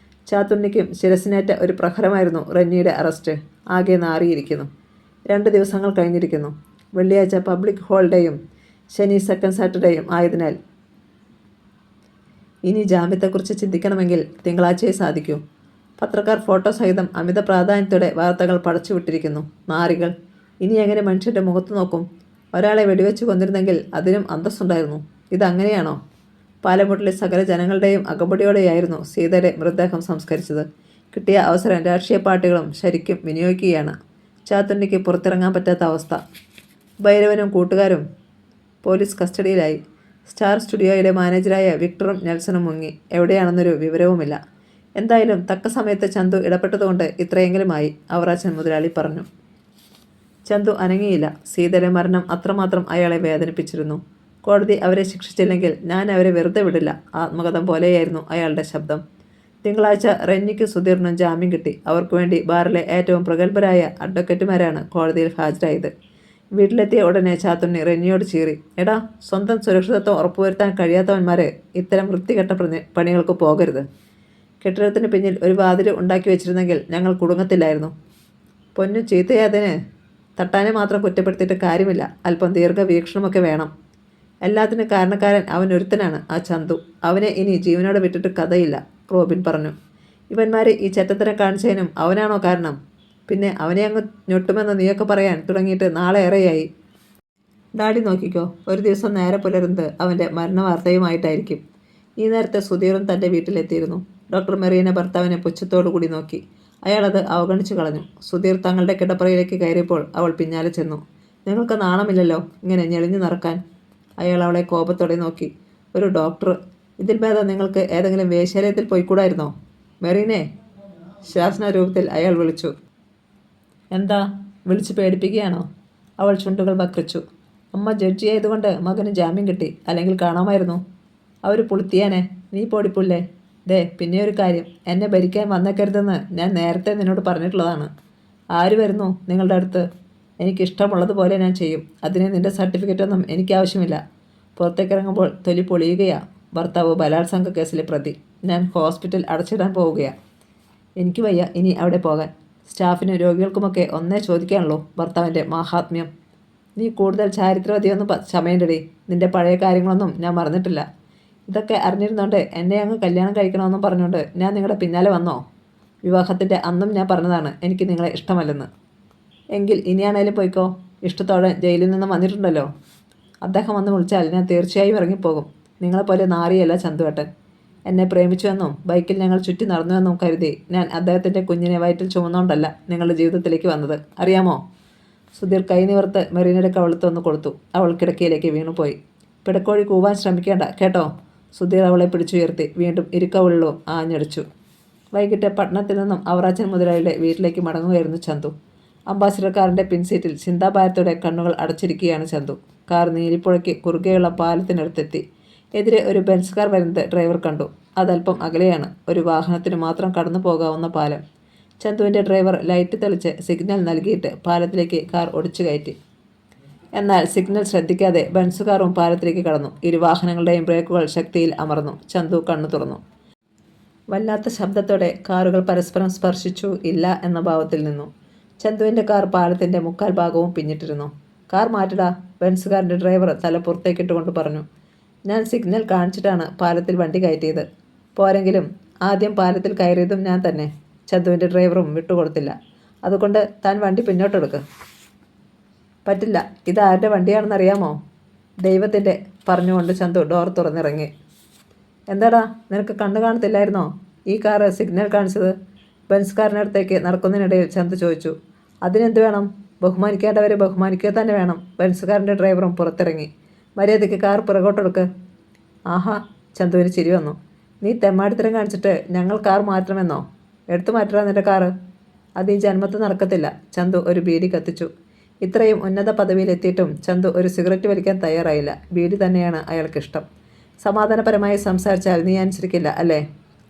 ചാത്തുണ്ണിക്കും ശിരസിനേറ്റ ഒരു പ്രഹരമായിരുന്നു റെന്നിയുടെ അറസ്റ്റ്. ആകെ നാറിയിരിക്കുന്നു. 2 ദിവസങ്ങൾ കഴിഞ്ഞിരിക്കുന്നു. വെള്ളിയാഴ്ച പബ്ലിക് ഹോളിഡേയും ശനി സെക്കൻഡ് സാറ്റർഡേയും ആയതിനാൽ ഇനി ജാമ്യത്തെക്കുറിച്ച് ചിന്തിക്കണമെങ്കിൽ തിങ്കളാഴ്ചയെ സാധിക്കൂ. പത്രക്കാർ ഫോട്ടോ സഹിതം അമിത പ്രാധാന്യത്തോടെ വാർത്തകൾ പടച്ചുവിട്ടിരിക്കുന്നു. നാറികൾ. ഇനി എങ്ങനെ മനുഷ്യൻ്റെ മുഖത്ത് നോക്കും? ഒരാളെ വെടിവെച്ച് കൊന്നിരുന്നെങ്കിൽ അതിനും അന്തസ്സുണ്ടായിരുന്നു. ഇതങ്ങനെയാണോ? പാലമുട്ടിലെ സകല ജനങ്ങളുടെയും അകമ്പടിയോടെയായിരുന്നു സീതയുടെ മൃതദേഹം സംസ്കരിച്ചത്. കിട്ടിയ അവസരം രാഷ്ട്രീയ പാർട്ടികളും ശരിക്കും വിനിയോഗിക്കുകയാണ്. ചാത്തുണ്ണിക്ക് പുറത്തിറങ്ങാൻ പറ്റാത്ത അവസ്ഥ. ഭൈരവനും കൂട്ടുകാരും പോലീസ് കസ്റ്റഡിയിലായി. സ്റ്റാർ സ്റ്റുഡിയോയുടെ മാനേജരായ വിക്ടറും നെൽസണും മുങ്ങി. എവിടെയാണെന്നൊരു വിവരവുമില്ല. എന്തായാലും തക്ക സമയത്ത് ചന്തു ഇടപെട്ടതുകൊണ്ട് ഇത്രയെങ്കിലുമായി, അവറാച്ചൻ മുതലാളി പറഞ്ഞു. ചന്തു അനങ്ങിയില്ല. സീതയുടെ മരണം അത്രമാത്രം അയാളെ വേദനിപ്പിച്ചിരുന്നു. കോടതി അവരെ ശിക്ഷിച്ചില്ലെങ്കിൽ ഞാൻ അവരെ വെറുതെ വിടില്ല. ആത്മകഥം പോലെയായിരുന്നു അയാളുടെ ശബ്ദം. തിങ്കളാഴ്ച റെന്നിക്കും സുധീറിനും ജാമ്യം കിട്ടി. അവർക്ക് വേണ്ടി ബാറിലെ ഏറ്റവും പ്രഗത്ഭരായ അഡ്വക്കേറ്റുമാരാണ് കോടതിയിൽ ഹാജരായത്. വീട്ടിലെത്തിയ ഉടനെ ചാത്തുണ്ണി റെന്നിയോട് ചീറി. എടാ, സ്വന്തം സുരക്ഷിതത്വം ഉറപ്പുവരുത്താൻ കഴിയാത്തവന്മാരെ ഇത്തരം വൃത്തികെട്ട പണികൾക്ക് പോകരുത്. കെട്ടിടത്തിന് പിന്നിൽ ഒരു വാതിൽ ഉണ്ടാക്കി വെച്ചിരുന്നെങ്കിൽ ഞങ്ങൾ കുടുങ്ങത്തില്ലായിരുന്നു. പൊന്നു ചീത്തയാതിന് തട്ടാനെ മാത്രം കുറ്റപ്പെടുത്തിയിട്ട് കാര്യമില്ല. അല്പം ദീർഘവീക്ഷണമൊക്കെ വേണം. എല്ലാത്തിനും കാരണക്കാരൻ അവൻ ഒരുത്തനാണ്, ആ ചന്തു. അവനെ ഇനി ജീവനോടെ വിട്ടിട്ട് കഥയില്ല, റോബിൻ പറഞ്ഞു. ഇവന്മാരെ ഈ ചെറ്റത്തരം കാണിച്ചതിനും അവനാണോ കാരണം? പിന്നെ അവനെ അങ്ങ് ഞൊട്ടുമെന്ന് നീയൊക്കെ പറയാൻ തുടങ്ങിയിട്ട് നാളെ ഏറെയായി. ഡാഡി നോക്കിക്കോ, ഒരു ദിവസം നേരെ പുലരുന്നത് അവൻ്റെ മരണവാർത്തയുമായിട്ടായിരിക്കും. ഈ നേരത്തെ സുധീറും തൻ്റെ വീട്ടിലെത്തിയിരുന്നു. ഡോക്ടർ മെറീന ഭർത്താവിനെ പുച്ഛത്തോടു കൂടി നോക്കി. അയാളത് അവഗണിച്ചു കളഞ്ഞു. സുധീർ തങ്ങളുടെ കിടപ്പറയിലേക്ക് കയറിയപ്പോൾ അവൾ പിന്നാലെ ചെന്നു. നിങ്ങൾക്ക് നാണമില്ലല്ലോ ഇങ്ങനെ ഞെളിഞ്ഞു നടക്കാൻ. അയാൾ അവളെ കോപത്തോടെ നോക്കി. ഒരു ഡോക്ടർ. ഇതിൽ ഭേദം നിങ്ങൾക്ക് ഏതെങ്കിലും വേശ്യാലയത്തിൽ പോയിക്കൂടായിരുന്നോ? മെറീനെ, ശാസന രൂപത്തിൽ അയാൾ വിളിച്ചു. എന്താ, വിളിച്ച് പേടിപ്പിക്കുകയാണോ? അവൾ ചുണ്ടുകൾ വക്രിച്ചു. അമ്മ ജഡ്ജി ആയതുകൊണ്ട് മകന് ജാമ്യം കിട്ടി, അല്ലെങ്കിൽ കാണാമായിരുന്നു. അവർ പുളുത്തിയാനെ. നീ പൊടിപ്പുല്ലേ. ദേ, പിന്നെ ഒരു കാര്യം, എന്നെ ഭരിക്കാൻ വന്നേക്കരുതെന്ന് ഞാൻ നേരത്തെ നിന്നോട് പറഞ്ഞിട്ടുള്ളതാണ്. ആര് വരുന്നു നിങ്ങളുടെ അടുത്ത്? എനിക്കിഷ്ടമുള്ളതുപോലെ ഞാൻ ചെയ്യും. അതിന് നിൻ്റെ സർട്ടിഫിക്കറ്റൊന്നും എനിക്കാവശ്യമില്ല. പുറത്തേക്കിറങ്ങുമ്പോൾ തൊലി പൊളിയുകയാ. ഭർത്താവ് ബലാത്സംഗ കേസിലെ പ്രതി. ഞാൻ ഹോസ്പിറ്റൽ അടച്ചിടാൻ പോവുകയാണ്. എനിക്ക് വയ്യ ഇനി അവിടെ പോകാൻ. സ്റ്റാഫിനും രോഗികൾക്കുമൊക്കെ ഒന്നേ ചോദിക്കാനുള്ളൂ ഭർത്താവിൻ്റെ മാഹാത്മ്യം. നീ കൂടുതൽ ചാരിത്രവതിയൊന്നും ചമയണ്ടടി. നിൻ്റെ പഴയ കാര്യങ്ങളൊന്നും ഞാൻ മറന്നിട്ടില്ല. ഇതൊക്കെ അറിഞ്ഞിരുന്നോണ്ട് എന്നെ അങ്ങ് കല്യാണം കഴിക്കണമെന്നും പറഞ്ഞുകൊണ്ട് ഞാൻ നിങ്ങളുടെ പിന്നാലെ വന്നോ? വിവാഹത്തിൻ്റെ അന്നും ഞാൻ പറഞ്ഞതാണ് എനിക്ക് നിങ്ങളെ ഇഷ്ടമല്ലെന്ന്. എങ്കിൽ ഇനിയാണേലും പോയിക്കോ. ഇഷ്ടത്തോടെ ജയിലിൽ നിന്ന് വന്നിട്ടുണ്ടല്ലോ. അദ്ദേഹം വന്ന് വിളിച്ചാൽ ഞാൻ തീർച്ചയായും ഇറങ്ങിപ്പോകും. നിങ്ങളെപ്പോലെ നാറിയല്ല ചന്തുവേട്ടൻ. എന്നെ പ്രേമിച്ചുവെന്നും ബൈക്കിൽ ഞങ്ങൾ ചുറ്റി നടന്നുവെന്നും കരുതി ഞാൻ അദ്ദേഹത്തിൻ്റെ കുഞ്ഞിനെ വയറ്റിൽ ചുമന്നുകൊണ്ടല്ല നിങ്ങളുടെ ജീവിതത്തിലേക്ക് വന്നത്, അറിയാമോ? സുധീർ കൈ നിവർത്ത് മെറീനയുടെ കവളത്തൊന്ന് കൊടുത്തു. അവൾ കിടക്കയിലേക്ക് വീണുപോയി. പിടക്കോഴി കൂവാൻ ശ്രമിക്കേണ്ട കേട്ടോ. സുധീർ അവളെ പിടിച്ചുയർത്തി വീണ്ടും ഇരുക്കവുള്ളോ ആഞ്ഞടിച്ചു. വൈകിട്ട് പട്ടണത്തിൽ നിന്നും അവറാച്ചൻ മുതലാളിയുടെ വീട്ടിലേക്ക് മടങ്ങുകയായിരുന്നു ചന്തു. അംബാസിഡർ കാറിൻ്റെ പിൻസീറ്റിൽ ചിന്താഭാരത്തോടെ കണ്ണുകൾ അടച്ചിരിക്കുകയാണ് ചന്തു. കാർ നീലിപ്പുഴയ്ക്ക് കുറുകെയുള്ള പാലത്തിനടുത്തെത്തി. എതിരെ ഒരു ബെൻസ് കാർ വരുന്നത് ഡ്രൈവർ കണ്ടു. അതല്പം അകലെയാണ്. ഒരു വാഹനത്തിന് മാത്രം കടന്നു പോകാവുന്ന പാലം. ചന്തുവിൻ്റെ ഡ്രൈവർ ലൈറ്റ് തെളിച്ച് സിഗ്നൽ നൽകിയിട്ട് പാലത്തിലേക്ക് കാർ ഒടിച്ചു കയറ്റി. എന്നാൽ സിഗ്നൽ ശ്രദ്ധിക്കാതെ ബെൻസ് കാറും പാലത്തിലേക്ക് കടന്നു. ഇരു വാഹനങ്ങളുടെയും ബ്രേക്കുകൾ ശക്തിയിൽ അമർന്നു. ചന്തു കണ്ണു തുറന്നു. വല്ലാത്ത ശബ്ദത്തോടെ കാറുകൾ പരസ്പരം സ്പർശിച്ചു ഇല്ല എന്ന ഭാവത്തിൽ നിന്നു. ചന്തുവിൻ്റെ കാർ പാലത്തിൻ്റെ മുക്കാൽ ഭാഗവും പിന്നിട്ടിരുന്നു. കാർ മാറ്റടാ, ബെൻസ് കാറിൻ്റെ ഡ്രൈവർ തല പുറത്തേക്കിട്ടുകൊണ്ട് പറഞ്ഞു. ഞാൻ സിഗ്നൽ കാണിച്ചിട്ടാണ് പാലത്തിൽ വണ്ടി കയറ്റിയത്. പോരെങ്കിലും ആദ്യം പാലത്തിൽ കയറിയതും ഞാൻ തന്നെ. ചന്തുവിൻ്റെ ഡ്രൈവറും വിട്ടുകൊടുത്തില്ല. അതുകൊണ്ട് താൻ വണ്ടി പിന്നോട്ടെടുക്ക്. പറ്റില്ല, ഇതാരുടെ വണ്ടിയാണെന്നറിയാമോ? ദൈവത്തിൻ്റെ, പറഞ്ഞുകൊണ്ട് ചന്തു ഡോർ തുറന്നിറങ്ങി. എന്താടാ, നിനക്ക് കണ്ണു കാണത്തില്ലായിരുന്നോ ഈ കാറ് സിഗ്നൽ കാണിച്ചത്? ബെൻസ് കാറിനടുത്തേക്ക് നടക്കുന്നതിനിടയിൽ ചന്തു ചോദിച്ചു. അതിനെന്ത് വേണം? ബഹുമാനിക്കേണ്ടവരെ ബഹുമാനിക്കുക തന്നെ വേണം. ബെൻസ് കാറിൻ്റെ ഡ്രൈവറും പുറത്തിറങ്ങി. മര്യാദയ്ക്ക് കാർ പുറകോട്ടെടുക്ക്. ആഹാ, ചന്തുവിന് ചിരി വന്നു. നീ തെമ്മാടിത്തരം കാണിച്ചിട്ട് ഞങ്ങൾ കാർ മാറ്റണമെന്നോ? എടുത്തു മാറ്റടാ നിൻ്റെ കാറ്. അത് ഈ ജന്മത്തിൽ നടക്കത്തില്ല. ചന്തു ഒരു ബീഡി കത്തിച്ചു. ഇത്രയും ഉന്നത പദവിയിലെത്തിയിട്ടും ചന്തു ഒരു സിഗരറ്റ് വലിക്കാൻ തയ്യാറായില്ല. ബീഡി തന്നെയാണ് അയാൾക്കിഷ്ടം. സമാധാനപരമായി സംസാരിച്ചാൽ നീ അനുസരിക്കില്ല അല്ലേ?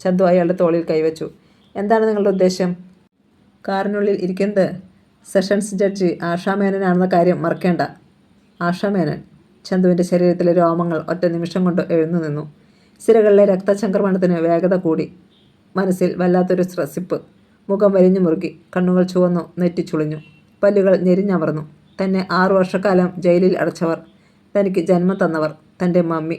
ചന്തു അയാളുടെ തോളിൽ കൈവച്ചു. എന്താണ് നിങ്ങളുടെ ഉദ്ദേശം? കാറിനുള്ളിൽ ഇരിക്കുന്നത് സെഷൻസ് ജഡ്ജി ആഷാമേനനാണെന്ന കാര്യം മറക്കേണ്ട. ആഷാമേനൻ? ചന്തുവിൻ്റെ ശരീരത്തിലെ രോമങ്ങൾ ഒറ്റ നിമിഷം കൊണ്ട് എഴുന്നു നിന്നു. സിരകളിലെ രക്തചംക്രമണത്തിന് വേഗത കൂടി. മനസ്സിൽ വല്ലാത്തൊരു സ്രസിപ്പ്. മുഖം വലിഞ്ഞു മുറുകി. കണ്ണുകൾ ചുവന്നു. നെറ്റി ചുളിഞ്ഞു. പല്ലുകൾ ഞെരിഞ്ഞമർന്നു. തന്നെ 6 വർഷക്കാലം ജയിലിൽ അടച്ചവർ, തനിക്ക് ജന്മം തന്നവർ, തൻ്റെ മമ്മി.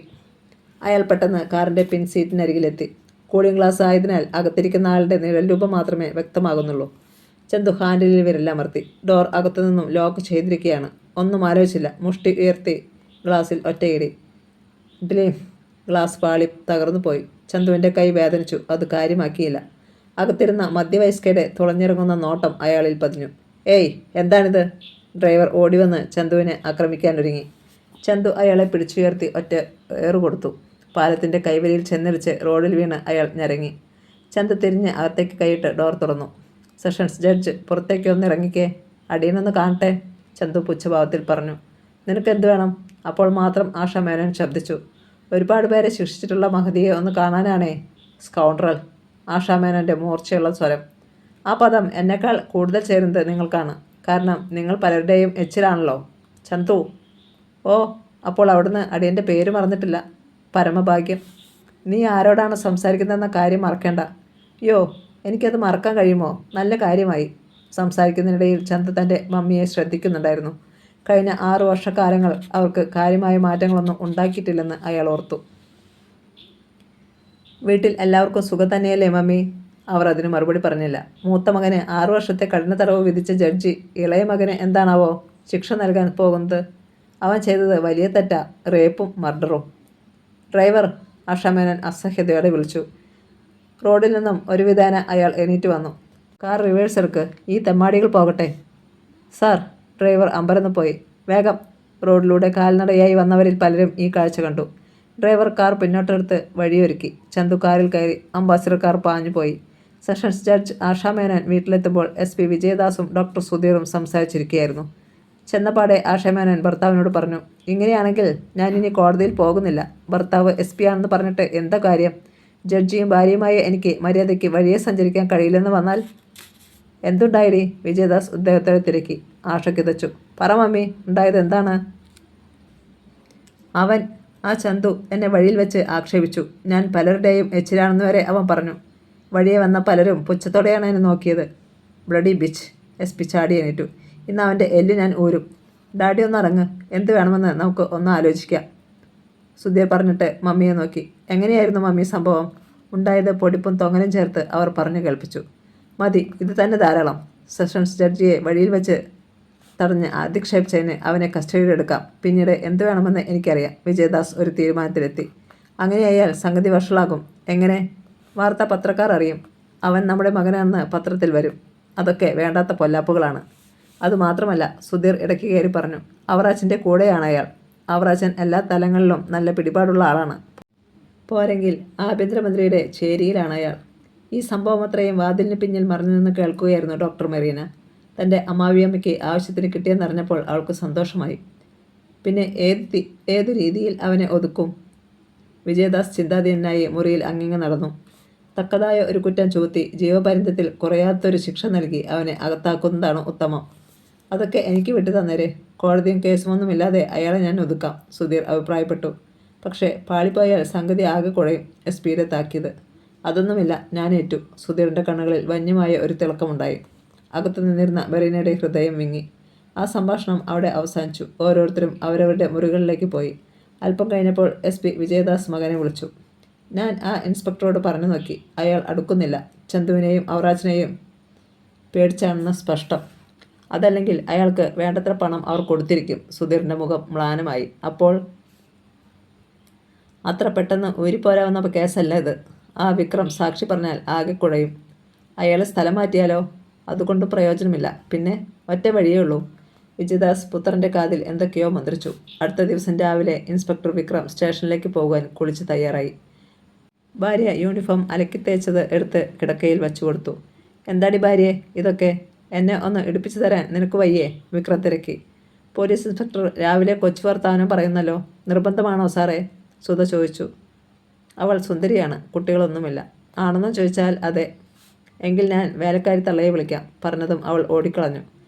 അയാൾ പെട്ടെന്ന് കാറിൻ്റെ പിൻസീറ്റിനരികിലെത്തി. കൂളിംഗ് ഗ്ലാസ് ആയതിനാൽ അകത്തിരിക്കുന്ന ആളുടെ നിഴൽ രൂപം മാത്രമേ വ്യക്തമാകുന്നുള്ളൂ. ചന്തു ഹാൻഡിലിൽ വിരലമർത്തി. ഡോർ അകത്തുനിന്നും ലോക്ക് ചെയ്തിരിക്കുകയാണ്. ഒന്നും ആലോചിച്ചില്ല. മുഷ്ടി ഉയർത്തി ഗ്ലാസിൽ ഒറ്റയിടി. ഡ്ലീം. ഗ്ലാസ് പാളി തകർന്നു പോയി. ചന്തുവിൻ്റെ കൈ വേദനിച്ചു. അത് കാര്യമാക്കിയില്ല. അകത്തിരുന്ന മധ്യവയസ്കയുടെ തുളഞ്ഞിറങ്ങുന്ന നോട്ടം അയാളിൽ പതിഞ്ഞു. ഏയ്, എന്താണിത്? ഡ്രൈവർ ഓടിവന്ന് ചന്തുവിനെ ആക്രമിക്കാനൊരുങ്ങി. ചന്തു അയാളെ പിടിച്ചുയർത്തി ഒറ്റ ഏറുകൊടുത്തു. പാലത്തിൻ്റെ കൈവരിയിൽ ചെന്നിടിച്ച് റോഡിൽ വീണ് അയാൾ ഞരങ്ങി. ചന്തു തിരിഞ്ഞ് അകത്തേക്ക് കൈയിട്ട് ഡോർ തുറന്നു. സെഷൻസ് ജഡ്ജ്, പുറത്തേക്ക് ഒന്ന് ഇറങ്ങിക്കേ. അടിയനൊന്ന് കാണട്ടെ, ചന്തു പുച്ഛഭാവത്തിൽ പറഞ്ഞു. നിനക്കെന്ത് വേണം? അപ്പോൾ മാത്രം ആഷാമേനോൻ ശബ്ദിച്ചു. ഒരുപാട് പേരെ ശിക്ഷിച്ചിട്ടുള്ള മഹതിയെ ഒന്ന് കാണാനാണേ. സ്കൗണ്ടറൽ. ആഷാമേനോൻ്റെ മൂർച്ചയുള്ള സ്വരം. ആ പദം എന്നെക്കാൾ കൂടുതൽ ചേരുന്നത് നിങ്ങൾക്കാണ്. കാരണം നിങ്ങൾ പലരുടെയും എച്ചിലാണല്ലോ. ചന്തു. ഓ, അപ്പോൾ അവിടുന്ന് അടിയൻ്റെ പേര് മറന്നിട്ടില്ല. പരമഭാഗ്യം. നീ ആരോടാണ് സംസാരിക്കുന്നതെന്ന കാര്യം മറക്കേണ്ട. യോ, എനിക്കത് മറക്കാൻ കഴിയുമോ? നല്ല കാര്യമായി. സംസാരിക്കുന്നതിനിടയിൽ ചന്തു തൻ്റെ മമ്മിയെ ശ്രദ്ധിക്കുന്നുണ്ടായിരുന്നു. കഴിഞ്ഞ 6 വർഷക്കാലങ്ങൾ അവർക്ക് കാര്യമായ മാറ്റങ്ങളൊന്നും ഉണ്ടാക്കിയിട്ടില്ലെന്ന് അയാൾ ഓർത്തു. വീട്ടിൽ എല്ലാവർക്കും സുഖം തന്നെയല്ലേ മമ്മി? അവർ അതിന് മറുപടി പറഞ്ഞില്ല. മൂത്ത മകന് 6 വർഷത്തെ കഠിന തടവ് വിധിച്ച ജഡ്ജി ഇളയ മകന് എന്താണാവോ ശിക്ഷ നൽകാൻ പോകുന്നത്? അവൻ ചെയ്തത് വലിയ തെറ്റാ, റേപ്പും മർഡറും. ഡ്രൈവർ, ആഷാമേനൻ അസഹ്യതയോടെ വിളിച്ചു. റോഡിൽ നിന്നും ഒരു വിധാന അയാൾ എണീറ്റ് വന്നു. കാർ റിവേഴ്സ് എടുക്ക്, ഈ തെമ്മാടികൾ പോകട്ടെ. സാർ. ഡ്രൈവർ അമ്പരന്ന് പോയി. വേഗം. റോഡിലൂടെ കാൽനടയായി വന്നവരിൽ പലരും ഈ കാഴ്ച കണ്ടു. ഡ്രൈവർ കാർ പിന്നോട്ടെടുത്ത് വഴിയൊരുക്കി. ചന്തു കാറിൽ കയറി. അംബാസിഡർ കാർ പാഞ്ഞുപോയി. സെഷൻസ് ജഡ്ജ് ആഷാമേനോൻ വീട്ടിലെത്തുമ്പോൾ SP വിജയദാസും ഡോക്ടർ സുധീറും സംസാരിച്ചിരിക്കുകയായിരുന്നു. ചെന്നപാടെ ആഷാമേനോൻ ഭർത്താവിനോട് പറഞ്ഞു. ഇങ്ങനെയാണെങ്കിൽ ഞാനിനി കോടതിയിൽ പോകുന്നില്ല. ഭർത്താവ് SP ആണെന്ന് പറഞ്ഞിട്ട് എന്താ കാര്യം? ജഡ്ജിയും ഭാര്യയുമായ എനിക്ക് മര്യാദയ്ക്ക് വഴിയെ സഞ്ചരിക്കാൻ കഴിയില്ലെന്ന് വന്നാൽ? എന്തുണ്ടായിടി? വിജയദാസ് ഉദ്ദേഹത്തെ തിരക്കി. ആഷ കിതച്ചു. പറ മമ്മി, ഉണ്ടായത് എന്താണ്? അവൻ, ആ ചന്തു, എന്നെ വഴിയിൽ വെച്ച് ആക്ഷേപിച്ചു. ഞാൻ പലരുടെയും എച്ചിലാണെന്ന് വരെ അവൻ പറഞ്ഞു. വഴിയെ വന്ന പലരും പുച്ഛത്തോടെയാണ് എന്നെ നോക്കിയത്. Bloody bitch. SP ചാടി എണീറ്റു. ഇന്ന് അവൻ്റെ എല്ല് ഞാൻ ഊരും. ഡാഡി ഒന്ന് ഇറങ്ങ്. എന്ത് വേണമെന്ന് നമുക്ക് ഒന്ന് ആലോചിക്കാം. സുധീർ പറഞ്ഞിട്ട് മമ്മിയെ നോക്കി. എങ്ങനെയായിരുന്നു മമ്മി സംഭവം? ഉണ്ടായത് പൊടിപ്പും തൊങ്ങലും ചേർത്ത് അവർ പറഞ്ഞു കേൾപ്പിച്ചു. മതി, ഇത് തന്നെ ധാരാളം. സെഷൻസ് ജഡ്ജിയെ വഴിയിൽ വെച്ച് തടഞ്ഞ് അധിക്ഷേപിച്ചതിന് അവനെ കസ്റ്റഡിയിലെടുക്കാം. പിന്നീട് എന്ത് വേണമെന്ന് എനിക്കറിയാം. വിജയദാസ് ഒരു തീരുമാനത്തിലെത്തി. അങ്ങനെയായാൽ സംഗതി വഷളാകും. എങ്ങനെ? വാർത്ത പത്രക്കാർ അറിയും. അവൻ നമ്മുടെ മകനാണെന്ന് പത്രത്തിൽ വരും. അതൊക്കെ വേണ്ടാത്ത പൊല്ലാപ്പുകളാണ്. അതുമാത്രമല്ല, സുധീർ ഇടയ്ക്ക് കയറി പറഞ്ഞു, അവറാച്ചൻ്റെ കൂടെയാണ് അയാൾ. അവറാച്ചൻ എല്ലാ തലങ്ങളിലും നല്ല പിടിപാടുള്ള ആളാണ്. പോരെങ്കിൽ ആഭ്യന്തരമന്ത്രിയുടെ ചേരിയിലാണ് അയാൾ. ഈ സംഭവം അത്രയും വാതിലിന് പിന്നിൽ മറിഞ്ഞു നിന്ന് കേൾക്കുകയായിരുന്നു ഡോക്ടർ മെറീന. തൻ്റെ അമ്മാവിയമ്മയ്ക്ക് ആവശ്യത്തിന് കിട്ടിയെന്നറിഞ്ഞപ്പോൾ അവൾക്ക് സന്തോഷമായി. പിന്നെ ഏത് രീതിയിൽ അവനെ ഒതുക്കും? വിജയദാസ് ചിന്താധീനനായി മുറിയിൽ അങ്ങിങ്ങ് നടന്നു. തക്കതായ ഒരു കുറ്റം ചുമത്തി ജീവപര്യന്തത്തിൽ കുറയാത്തൊരു ശിക്ഷ നൽകി അവനെ അകത്താക്കുന്നതാണ് ഉത്തമം. അതൊക്കെ എനിക്ക് വിട്ടു തന്നേരെ. കോടതിയും കേസുമൊന്നുമില്ലാതെ അയാളെ ഞാൻ ഒതുക്കാം, സുധീർ അഭിപ്രായപ്പെട്ടു. പക്ഷേ പാളിപ്പോയാൽ സംഗതി ആകെ കുഴയും. എസ്.പിയുടെ താക്കീത്. അതൊന്നുമില്ല, ഞാൻ ഏറ്റു. സുധീറിൻ്റെ കണ്ണുകളിൽ വന്യമായ ഒരു തിളക്കമുണ്ടായി. അകത്തു നിന്നിരുന്ന മെറീനയുടെ ഹൃദയം വിങ്ങി. ആ സംഭാഷണം അവിടെ അവസാനിച്ചു. ഓരോരുത്തരും അവരവരുടെ മുറികളിലേക്ക് പോയി. അല്പം കഴിഞ്ഞപ്പോൾ എസ്.പി വിജയദാസ് മകനെ വിളിച്ചു. ഞാൻ ആ ഇൻസ്പെക്ടറോട് പറഞ്ഞു നോക്കി. അയാൾ അടുക്കുന്നില്ല. ചന്തുവിനെയും അവറാച്ചനെയും പേടിച്ചാണെന്ന് സ്പഷ്ടം. അതല്ലെങ്കിൽ അയാൾക്ക് വേണ്ടത്ര പണം അവർ കൊടുത്തിരിക്കും. സുധീറിൻ്റെ മുഖം മ്ലാനമായി. അപ്പോൾ അത്ര പെട്ടെന്ന് ഊരിപ്പോരാവുന്ന കേസല്ല ഇത്. ആ വിക്രം സാക്ഷി പറഞ്ഞാൽ ആകെ കുഴയും. അയാളെ സ്ഥലം മാറ്റിയാലോ? അതുകൊണ്ട് പ്രയോജനമില്ല. പിന്നെ ഒറ്റ വഴിയേ ഉള്ളൂ. വിജയദാസ് പുത്രൻ്റെ കാതിൽ എന്തൊക്കെയോ മന്ത്രിച്ചു. അടുത്ത ദിവസം രാവിലെ ഇൻസ്പെക്ടർ വിക്രം സ്റ്റേഷനിലേക്ക് പോകാൻ കുളിച്ച് തയ്യാറായി. ഭാര്യ യൂണിഫോം അലക്കി തേച്ചത് എടുത്ത് കിടക്കയിൽ വച്ചു കൊടുത്തു. എന്താടി ഭാര്യയെ ഇതൊക്കെ? എന്നെ ഒന്ന് ഇടിപ്പിച്ചു തരാൻ നിനക്ക് വയ്യേ? വിക്രം തിരക്കി. പോലീസ് ഇൻസ്പെക്ടർ രാവിലെ കൊച്ചു വർത്താനം പറയുന്നല്ലോ. നിർബന്ധമാണോ സാറേ? സുധ ചോദിച്ചു. അവൾ സുന്ദരിയാണ്, കുട്ടികളൊന്നുമില്ല. ആണെന്ന് ചോദിച്ചാൽ അതെ. എങ്കിൽ ഞാൻ വേലക്കാരി തള്ളയെ വിളിക്കാം. പറഞ്ഞതും അവൾ ഓടിക്കളഞ്ഞു.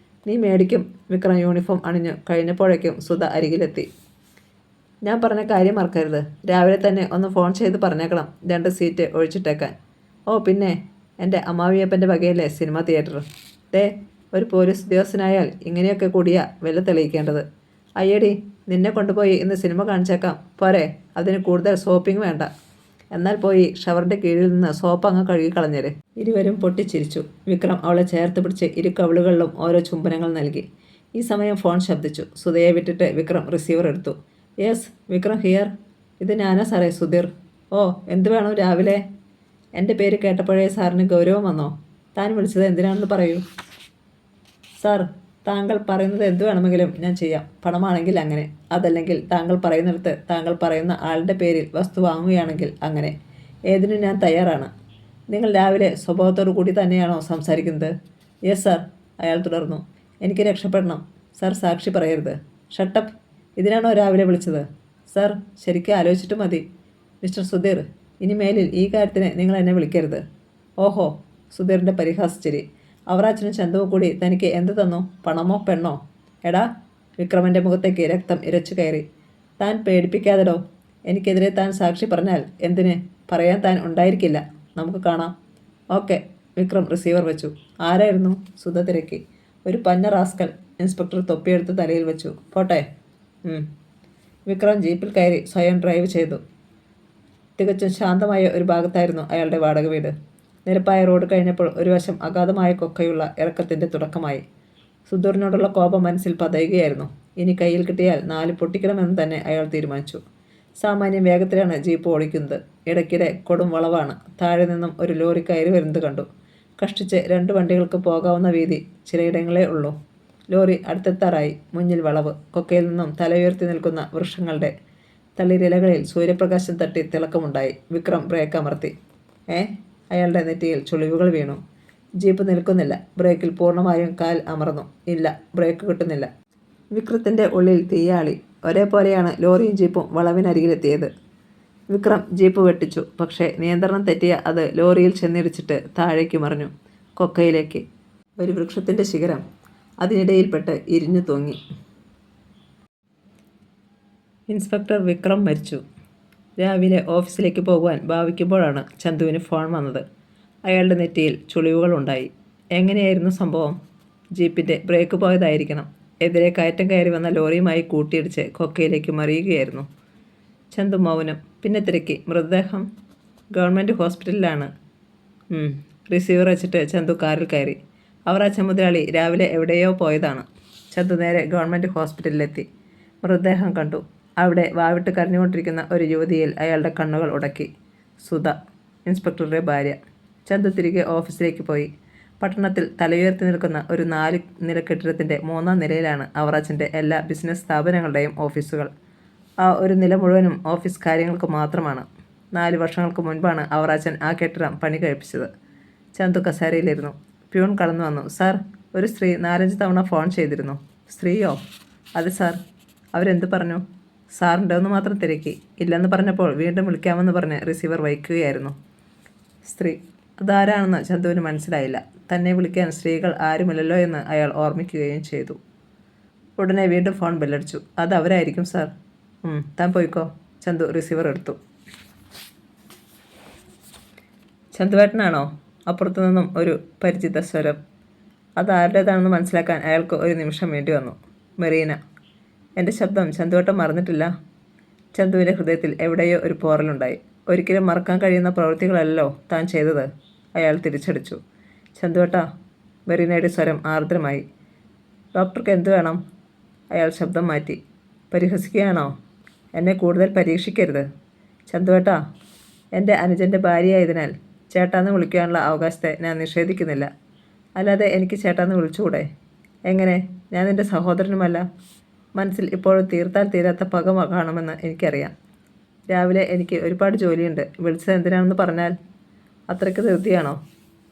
നീ മേടിക്കും. വിക്രം യൂണിഫോം അണിഞ്ഞു കഴിഞ്ഞപ്പോഴേക്കും സുധ അരികിലെത്തി. ഞാൻ പറഞ്ഞ കാര്യം മറക്കരുത്. രാവിലെ തന്നെ ഒന്ന് ഫോൺ ചെയ്ത് പറഞ്ഞേക്കണം 2 സീറ്റ് ഒഴിച്ചിട്ടേക്കാൻ. ഓ പിന്നെ, എൻ്റെ അമ്മാവിയപ്പൻ്റെ വകയല്ലേ സിനിമ തിയേറ്റർ. ഒരു പോലീസ് ഉദ്യോഗസ്ഥനായാൽ ഇങ്ങനെയൊക്കെ കൂടിയാ വില തെളിയിക്കേണ്ടത്. അയ്യടി, നിന്നെ കൊണ്ടുപോയി ഇന്ന് സിനിമ കാണിച്ചേക്കാം. പോരെ? അതിന് കൂടുതൽ സോപ്പിംഗ് വേണ്ട. എന്നാൽ പോയി ഷവറിൻ്റെ കീഴിൽ നിന്ന് സോപ്പ് അങ്ങ് കഴുകിക്കളഞ്ഞേര്. ഇരുവരും പൊട്ടിച്ചിരിച്ചു. വിക്രം അവളെ ചേർത്ത് പിടിച്ച് ഇരു കവിളുകളിലും ഓരോ ചുംബനങ്ങൾ നൽകി. ഈ സമയം ഫോൺ ശബ്ദിച്ചു. സുധയെ വിട്ടിട്ട് വിക്രം റിസീവർ എടുത്തു. Yes, Vikram here. ഇത് ഞാനാ സാറേ, സുധീർ. ഓ, എന്ത് വേണം രാവിലെ? എൻ്റെ പേര് കേട്ടപ്പോഴേ സാറിന് ഗൗരവം വന്നോ? താൻ വിളിച്ചത് എന്തിനാണെന്ന് പറയൂ. സാർ, താങ്കൾ പറയുന്നത് എന്ത് വേണമെങ്കിലും ഞാൻ ചെയ്യാം. പണമാണെങ്കിൽ അങ്ങനെ. അതല്ലെങ്കിൽ താങ്കൾ പറയുന്നിടത്ത് താങ്കൾ പറയുന്ന ആളുടെ പേരിൽ വസ്തു വാങ്ങുകയാണെങ്കിൽ അങ്ങനെ. ഏതിനും ഞാൻ തയ്യാറാണ്. നിങ്ങൾ രാവിലെ സ്വഭാവത്തോടു കൂടി തന്നെയാണോ സംസാരിക്കുന്നത്? യെസ് സാർ, അയാൾ തുടർന്നു. എനിക്ക് രക്ഷപ്പെടണം. സാർ സാക്ഷി പറയരുത്. ഷട്ടപ്പ്. ഇതിനാണോ രാവിലെ വിളിച്ചത്? സാർ, ശരിക്കും ആലോചിച്ചിട്ട് മതി. മിസ്റ്റർ സുധീർ, ഇനി മേലിൽ ഈ കാര്യത്തിന് നിങ്ങൾ എന്നെ വിളിക്കരുത്. ഓഹോ, സുധീറിൻ്റെ പരിഹാസിച്ചിരി. അവറാച്ചനും ചന്തുവും കൂടി തനിക്ക് എന്ത് തന്നു? പണമോ പെണ്ണോ? എടാ, വിക്രമൻ്റെ മുഖത്തേക്ക് രക്തം ഇരച്ചു കയറി. താൻ പേടിപ്പിക്കാതെടോ. എനിക്കെതിരെ താൻ സാക്ഷി പറഞ്ഞാൽ എന്തിന്? പറയാൻ താൻ ഉണ്ടായിരിക്കില്ല. നമുക്ക് കാണാം. ഓക്കെ. വിക്രം റിസീവർ വെച്ചു. ആരായിരുന്നു? സുധ തിരക്കി. ഒരു പഞ്ഞ റാസ്കൽ. ഇൻസ്പെക്ടർ തൊപ്പിയെടുത്ത് തലയിൽ വെച്ചു. പോട്ടെ. വിക്രം ജീപ്പിൽ കയറി സ്വയം ഡ്രൈവ് ചെയ്തു. തികച്ചും ശാന്തമായ ഒരു ഭാഗത്തായിരുന്നു അയാളുടെ വാടക വീട്. നിരപ്പായ റോഡ് കഴിഞ്ഞപ്പോൾ ഒരു വശം അഗാധമായ കൊക്കയുള്ള ഇറക്കത്തിൻ്റെ തുടക്കമായി. സുധീറിനോടുള്ള കോപം മനസ്സിൽ പതയുകയായിരുന്നു. ഇനി കയ്യിൽ കിട്ടിയാൽ 4 പൊട്ടിക്കണമെന്ന് തന്നെ അയാൾ തീരുമാനിച്ചു. സാമാന്യം വേഗത്തിലാണ് ജീപ്പ് ഓടിക്കുന്നത്. ഇടയ്ക്കിടെ കൊടും വളവാണ്. താഴെ നിന്നും ഒരു ലോറി കയറി വരുന്നത് കണ്ടു. കഷ്ടിച്ച് 2 വണ്ടികൾക്ക് പോകാവുന്ന വീതി ചിലയിടങ്ങളേ ഉള്ളൂ. ലോറി അടുത്തെത്താറായി. മുന്നിൽ വളവ്. കൊക്കയിൽ നിന്നും തലയുയർത്തി നിൽക്കുന്ന വൃക്ഷങ്ങളുടെ തളിരിലകളിൽ സൂര്യപ്രകാശം തട്ടി തിളക്കമുണ്ടായി. വിക്രം ബ്രേക്ക് അമർത്തി. അയാളുടെ നെറ്റിയിൽ ചുളിവുകൾ വീണു. ജീപ്പ് നിൽക്കുന്നില്ല. ബ്രേക്കിൽ പൂർണ്ണമായും കാൽ അമർന്നു. ഇല്ല, ബ്രേക്ക് കിട്ടുന്നില്ല. വിക്രത്തിൻ്റെ ഉള്ളിൽ തീയാളി. ഒരേപോലെയാണ് ലോറിയും ജീപ്പും വളവിനരികിലെത്തിയത്. വിക്രം ജീപ്പ് വെട്ടിച്ചു. പക്ഷേ നിയന്ത്രണം തെറ്റിയ അത് ലോറിയിൽ ചെന്നിടിച്ചിട്ട് താഴേക്ക് മറിഞ്ഞു. കൊക്കയിലേക്ക്. ഒരു വൃക്ഷത്തിൻ്റെ ശിഖരം അതിനിടയിൽപ്പെട്ട് ഇരിഞ്ഞു തൂങ്ങി. ഇൻസ്പെക്ടർ വിക്രം മരിച്ചു. രാവിലെ ഓഫീസിലേക്ക് പോകുവാൻ ഭാവിക്കുമ്പോഴാണ് ചന്തുവിന് ഫോൺ വന്നത്. അയാളുടെ നെറ്റിയിൽ ചുളിവുകളുണ്ടായി. എങ്ങനെയായിരുന്നു സംഭവം? ജീപ്പിൻ്റെ ബ്രേക്ക് പോയതായിരിക്കണം. എതിരെ കയറ്റം കയറി വന്ന ലോറിയുമായി കൂട്ടിയിടിച്ച് കൊക്കയിലേക്ക് മറിയുകയായിരുന്നു. ചന്തു മൗനം. പിന്നെ തിരക്കി. മൃതദേഹം ഗവൺമെൻറ് ഹോസ്പിറ്റലിലാണ്. റിസീവർ വെച്ചിട്ട് ചന്തു കാറിൽ കയറി. അവറാച്ചൻ മുതലാളി രാവിലെ എവിടെയോ പോയതാണ്. ചന്തു നേരെ ഗവൺമെൻറ് ഹോസ്പിറ്റലിലെത്തി. മൃതദേഹം കണ്ടു. അവിടെ വാവിട്ട് കരഞ്ഞുകൊണ്ടിരിക്കുന്ന ഒരു യുവതിയിൽ അയാളുടെ കണ്ണുകൾ ഉടക്കി. സുധ, ഇൻസ്പെക്ടറുടെ ഭാര്യ. ചന്തു തിരികെ ഓഫീസിലേക്ക് പോയി. പട്ടണത്തിൽ തലയുയർത്തി നിൽക്കുന്ന ഒരു 4 നില കെട്ടിടത്തിൻ്റെ 3-ാം നിലയിലാണ് അവറാച്ചൻ്റെ എല്ലാ ബിസിനസ് സ്ഥാപനങ്ങളുടെയും ഓഫീസുകൾ. ആ ഒരു നില മുഴുവനും ഓഫീസ് കാര്യങ്ങൾക്ക് മാത്രമാണ്. 4 വർഷങ്ങൾക്ക് മുൻപാണ് അവറാച്ചൻ ആ കെട്ടിടം പണി കഴിപ്പിച്ചത്. ചന്തു കസേരയിലിരുന്നു. പ്യൂൺ കടന്നു വന്നു. സാർ, ഒരു സ്ത്രീ 4-5 തവണ ഫോൺ ചെയ്തിരുന്നു. സ്ത്രീയോ? അതെ സാർ. അവരെന്ത് പറഞ്ഞു? സാറിൻ്റെ ഒന്ന് മാത്രം തിരക്കി. ഇല്ലെന്ന് പറഞ്ഞപ്പോൾ വീണ്ടും വിളിക്കാമെന്ന് പറഞ്ഞ് റിസീവർ വയ്ക്കുകയായിരുന്നു. സ്ത്രീ അതാരാണെന്ന് ചന്തുവിന് മനസ്സിലായില്ല. തന്നെ വിളിക്കാൻ സ്ത്രീകൾ ആരുമില്ലല്ലോ എന്ന് അയാൾ ഓർമ്മിക്കുകയും ചെയ്തു. ഉടനെ വീണ്ടും ഫോൺ ബെല്ലടിച്ചു. അത് അവരായിരിക്കും സാർ. താൻ പോയിക്കോ. ചന്തു റിസീവർ എടുത്തു. ചന്തുവേട്ടനാണോ? അപ്പുറത്തു നിന്നും ഒരു പരിചിത സ്വരം. അതാരുടേതാണെന്ന് മനസ്സിലാക്കാൻ അയാൾക്ക് ഒരു നിമിഷം വേണ്ടി വന്നു. മെറീന. എൻ്റെ ശബ്ദം ചന്തുവേട്ടൻ മറന്നിട്ടില്ല. ചന്തുവിൻ്റെ ഹൃദയത്തിൽ എവിടെയോ ഒരു പോറലുണ്ടായി. ഒരിക്കലും മറക്കാൻ കഴിയുന്ന പ്രവൃത്തികളല്ലോ താൻ ചെയ്തത്. അയാൾ തിരിച്ചടിച്ചു. ചന്തുവേട്ടാ. മെറീനയുടെ സ്വരം ആർദ്രമായി. ഡോക്ടർക്ക് എന്തു വേണം? അയാൾ ശബ്ദം മാറ്റി. പരിഹസിക്കുകയാണോ? എന്നെ കൂടുതൽ പരീക്ഷിക്കരുത്. ചന്തുവേട്ടാ, എൻ്റെ അനുജൻ്റെ ഭാര്യയായതിനാൽ ചേട്ടാന്ന് വിളിക്കാനുള്ള അവകാശത്തെ ഞാൻ നിഷേധിക്കുന്നില്ല. അല്ലാതെ എനിക്ക് ചേട്ടാന്ന് വിളിച്ചുകൂടെ? എങ്ങനെ? ഞാൻ നിൻ്റെ സഹോദരനുമല്ല. മനസ്സിൽ ഇപ്പോഴും തീർത്താൽ തീരാത്ത പക കാണുമെന്ന് എനിക്കറിയാം. രാവിലെ എനിക്ക് ഒരുപാട് ജോലിയുണ്ട്. വിളിച്ചത് എന്തിനാണെന്ന് പറഞ്ഞാൽ അത്രയ്ക്ക് ധൃതിയാണോ?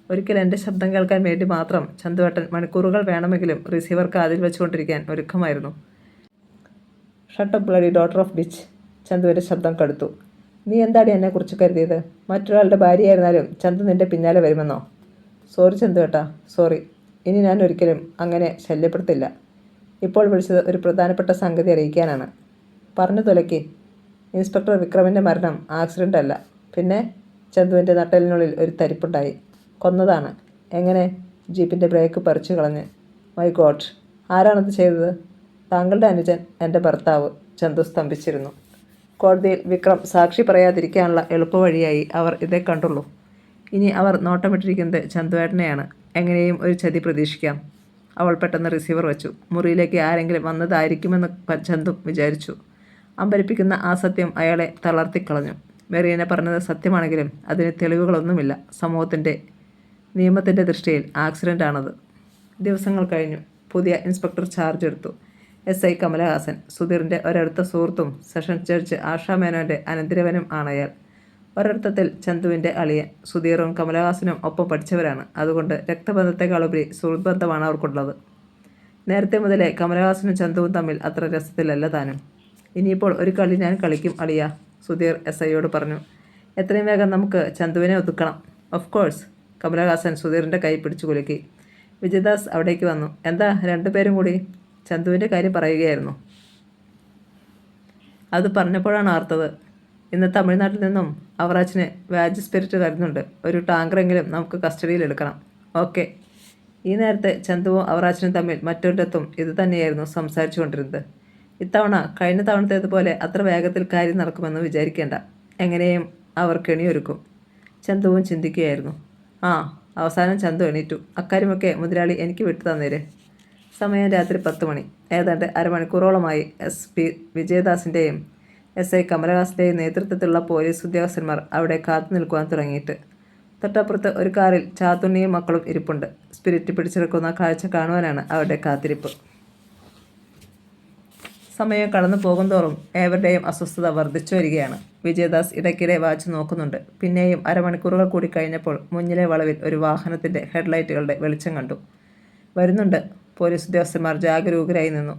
ഒരിക്കൽ എൻ്റെ ശബ്ദം കേൾക്കാൻ വേണ്ടി മാത്രം ചന്തുവേട്ടൻ മണിക്കൂറുകൾ വേണമെങ്കിലും റിസീവർ കാതിൽ വെച്ചുകൊണ്ടിരിക്കാൻ ഒരുക്കമായിരുന്നു. Shut up bloody daughter of bitch. ചന്തുവിൻ്റെ ശബ്ദം കടുത്തു. നീ എന്താണ് എന്നെക്കുറിച്ച് കരുതിയത്? മറ്റൊരാളുടെ ഭാര്യയായിരുന്നാലും ചന്തു നിൻ്റെ പിന്നാലെ വരുമെന്നോ? Sorry ചന്തുവേട്ടാ, sorry. ഇനി ഞാൻ ഒരിക്കലും അങ്ങനെ ശല്യപ്പെടുത്തില്ല. ഇപ്പോൾ വിളിച്ചത് ഒരു പ്രധാനപ്പെട്ട സംഗതി അറിയിക്കാനാണ്. പറഞ്ഞു തുലയ്ക്ക്. ഇൻസ്പെക്ടർ വിക്രമിൻ്റെ മരണം ആക്സിഡൻ്റ് അല്ല. പിന്നെ? ചന്തുവിൻ്റെ നട്ടലിനുള്ളിൽ ഒരു തരിപ്പുണ്ടായി. കൊന്നതാണ്. എങ്ങനെ? ജീപ്പിൻ്റെ ബ്രേക്ക് പറിച്ചു കളഞ്ഞ്. മൈ ഗോഡ്, ആരാണത് ചെയ്തത്? താങ്കളുടെ അനുജൻ, എൻ്റെ ഭർത്താവ്. ചന്തു സ്തംഭിച്ചിരുന്നു. കോടതിയിൽ വിക്രം സാക്ഷി പറയാതിരിക്കാനുള്ള എളുപ്പവഴിയായി അവർ ഇതേ കണ്ടുള്ളൂ. ഇനി അവർ നോട്ടമിട്ടിരിക്കുന്നത് ചന്തുവേട്ടനെയാണ്. എങ്ങനെയും ഒരു ചതി പ്രതീക്ഷിക്കാം. അവൾ പെട്ടെന്ന് റിസീവർ വെച്ചു. മുറിയിലേക്ക് ആരെങ്കിലും വന്നതായിരിക്കുമെന്ന് ചന്തു വിചാരിച്ചു. അമ്പരിപ്പിക്കുന്ന ആ സത്യം അയാളെ തളർത്തിക്കളഞ്ഞു. മെറീന പറഞ്ഞത് സത്യമാണെങ്കിലും അതിന് തെളിവുകളൊന്നുമില്ല. നിയമത്തിൻ്റെ ദൃഷ്ടിയിൽ ആക്സിഡൻ്റ് ആണത്. ദിവസങ്ങൾ കഴിഞ്ഞു. പുതിയ ഇൻസ്പെക്ടർ ചാർജ് എടുത്തു. SI കമലഹാസൻ. സുധീറിൻ്റെ ഒരടുത്ത സുഹൃത്തും സെഷൻസ് ജഡ്ജ് ആഷാ മേനോൻ്റെ അനന്തിരവനും ആണയാൾ. ഒരർത്ഥത്തിൽ ചന്തുവിൻ്റെ അളിയൻ. സുധീറും കമലഹാസനും ഒപ്പം പഠിച്ചവരാണ്. അതുകൊണ്ട് രക്തബന്ധത്തെക്കാളുപരി സുഹൃത്ത് ബന്ധമാണ് അവർക്കുള്ളത്. നേരത്തെ മുതലേ കമലഹാസനും ചന്തുവും തമ്മിൽ അത്ര രസത്തിലല്ല താനും. ഇനിയിപ്പോൾ ഒരു കളി ഞാൻ കളിക്കും അളിയ, സുധീർ SIയോട് പറഞ്ഞു. എത്രയും വേഗം നമുക്ക് ചന്തുവിനെ ഒതുക്കണം. Of course. കമലഹാസൻ സുധീറിൻ്റെ കൈ പിടിച്ചു കുലുക്കി. വിജയദാസ് അവിടേക്ക് വന്നു. എന്താ രണ്ടുപേരും കൂടി? ചന്തുവിൻ്റെ കാര്യം പറയുകയായിരുന്നു. അത് പറഞ്ഞപ്പോഴാണ് ഓർത്തത്. ഇന്ന് തമിഴ്നാട്ടിൽ നിന്നും അവറാച്ചിന് വാജ് സ്പിരിറ്റ് വരുന്നുണ്ട്. ഒരു ടാങ്കറെങ്കിലും നമുക്ക് കസ്റ്റഡിയിൽ എടുക്കണം. ഓക്കെ. ഈ നേരത്തെ ചന്തുവും അവറാച്ചിനും തമ്മിൽ മറ്റൊരിടത്തും ഇത് തന്നെയായിരുന്നു സംസാരിച്ചു കൊണ്ടിരുന്നത്. ഇത്തവണ കഴിഞ്ഞ തവണത്തേതുപോലെ അത്ര വേഗത്തിൽ കാര്യം നടക്കുമെന്ന് വിചാരിക്കേണ്ട. എങ്ങനെയും അവർ കെണിയൊരുക്കും. ചന്തുവും ചിന്തിക്കുകയായിരുന്നു. അവസാനം ചന്തു എണീറ്റു. അക്കാര്യമൊക്കെ മുതലാളി എനിക്ക് വിട്ടു തന്നേര്. സമയം രാത്രി 10 മണി. ഏതാണ്ട് അരമണിക്കൂറോളമായി SP വിജയദാസിൻ്റെയും SI കമലഹാസൻ്റെയും നേതൃത്വത്തിലുള്ള പോലീസ് ഉദ്യോഗസ്ഥന്മാർ അവിടെ കാത്തു നിൽക്കുവാൻ തുടങ്ങിയിട്ട്. തൊട്ടപ്പുറത്ത് ഒരു കാറിൽ ചാത്തുണ്ണിയും മക്കളും ഇരിപ്പുണ്ട്. സ്പിരിറ്റ് പിടിച്ചെടുക്കുന്ന കാഴ്ച കാണുവാനാണ് അവരുടെ കാത്തിരിപ്പ്. സമയം കടന്നു പോകുന്തോറും ഏവരുടെയും അസ്വസ്ഥത വർദ്ധിച്ചു വരികയാണ്. വിജയദാസ് ഇടയ്ക്കിടെ വാച്ച് നോക്കുന്നുണ്ട്. പിന്നെയും അരമണിക്കൂറുകൾ കൂടി കഴിഞ്ഞപ്പോൾ മുന്നിലെ വളവിൽ ഒരു വാഹനത്തിൻ്റെ ഹെഡ്ലൈറ്റുകളുടെ വെളിച്ചം കണ്ടു. വരുന്നുണ്ട്. പോലീസ് ഉദ്യോഗസ്ഥന്മാർ ജാഗരൂകരായി നിന്നു.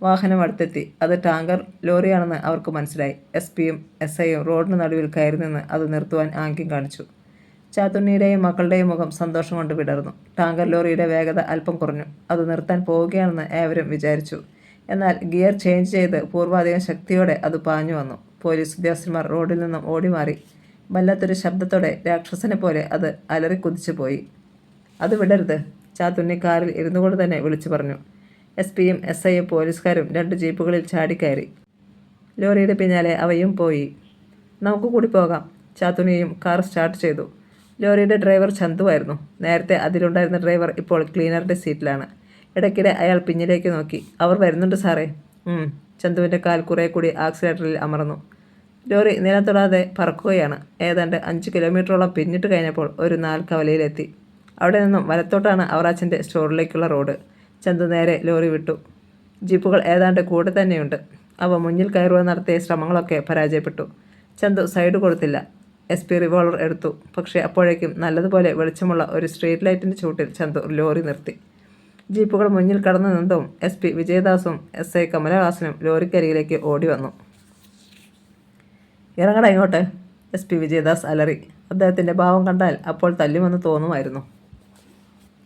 വാഹനം അടുത്തെത്തി. അത് ടാങ്കർ ലോറിയാണെന്ന് അവർക്ക് മനസ്സിലായി. SPയും SIയും റോഡിന് നടുവിൽ കയറി നിന്ന് അത് നിർത്തുവാൻ ആംഗ്യം കാണിച്ചു. ചാത്തുണ്ണിയുടെയും മക്കളുടെയും മുഖം സന്തോഷം കൊണ്ട് വിടർന്നു. ടാങ്കർ ലോറിയുടെ വേഗത അല്പം കുറഞ്ഞു. അത് നിർത്താൻ പോവുകയാണെന്ന് ഏവരും വിചാരിച്ചു. എന്നാൽ ഗിയർ ചേഞ്ച് ചെയ്ത് പൂർവാധികം ശക്തിയോടെ അത് പാഞ്ഞു വന്നു. പോലീസ് ഉദ്യോഗസ്ഥന്മാർ റോഡിൽ നിന്നും ഓടിമാറി. വല്ലാത്തൊരു ശബ്ദത്തോടെ രാക്ഷസനെ പോലെ അത് അലറിക്കുതിച്ചു പോയി. അത് വിടരുത്, ചാത്തുണ്ണി കാറിൽ ഇരുന്നുകൊണ്ട് തന്നെ വിളിച്ചു പറഞ്ഞു. SPയും SIയും പോലീസുകാരും 2 ജീപ്പുകളിൽ ചാടിക്കയറി. ലോറിയുടെ പിന്നാലെ അവയും പോയി. നമുക്ക് കൂടി പോകാം. ചാത്തുണ്ണിയും കാർ സ്റ്റാർട്ട് ചെയ്തു. ലോറിയുടെ ഡ്രൈവർ ചന്തുവായിരുന്നു. നേരത്തെ അതിലുണ്ടായിരുന്ന ഡ്രൈവർ ഇപ്പോൾ ക്ലീനറുടെ സീറ്റിലാണ്. ഇടയ്ക്കിടെ അയാൾ പിന്നിലേക്ക് നോക്കി. അവർ വരുന്നുണ്ട് സാറേ. ചന്തുവിൻ്റെ കാൽ കുറേ കൂടി ആക്സിലേറ്ററിൽ അമർന്നു. ലോറി നിലം തൊടാതെ പറക്കുകയാണ്. ഏതാണ്ട് 5 കിലോമീറ്ററോളം പിന്നിട്ട് കഴിഞ്ഞപ്പോൾ ഒരു നാൽക്കവലയിലെത്തി. അവിടെ നിന്നും വലത്തോട്ടാണ് അവറാച്ചൻ്റെ സ്റ്റോറിലേക്കുള്ള റോഡ്. ചന്തു നേരെ ലോറി വിട്ടു. ജീപ്പുകൾ ഏതാണ്ട് കൂടെ തന്നെയുണ്ട്. അവ മുന്നിൽ കയറുവാൻ നടത്തിയ ശ്രമങ്ങളൊക്കെ പരാജയപ്പെട്ടു. ചന്തു സൈഡ് കൊടുത്തില്ല. SP റിവോൾവർ എടുത്തു. പക്ഷേ അപ്പോഴേക്കും നല്ലതുപോലെ വെളിച്ചമുള്ള ഒരു സ്ട്രീറ്റ് ലൈറ്റിൻ്റെ ചൂട്ടിൽ ചന്തു ലോറി നിർത്തി. ജീപ്പുകൾ മുന്നിൽ കടന്നു നിന്നതും SP വിജയദാസും SI കമലഹാസനും ലോറിക്കരികിലേക്ക് ഓടി വന്നു. ഇറങ്ങട ഇങ്ങോട്ട്, SP വിജയദാസ് അലറി. അദ്ദേഹത്തിൻ്റെ ഭാവം കണ്ടാൽ അപ്പോൾ തല്ലുമെന്ന് തോന്നുമായിരുന്നു.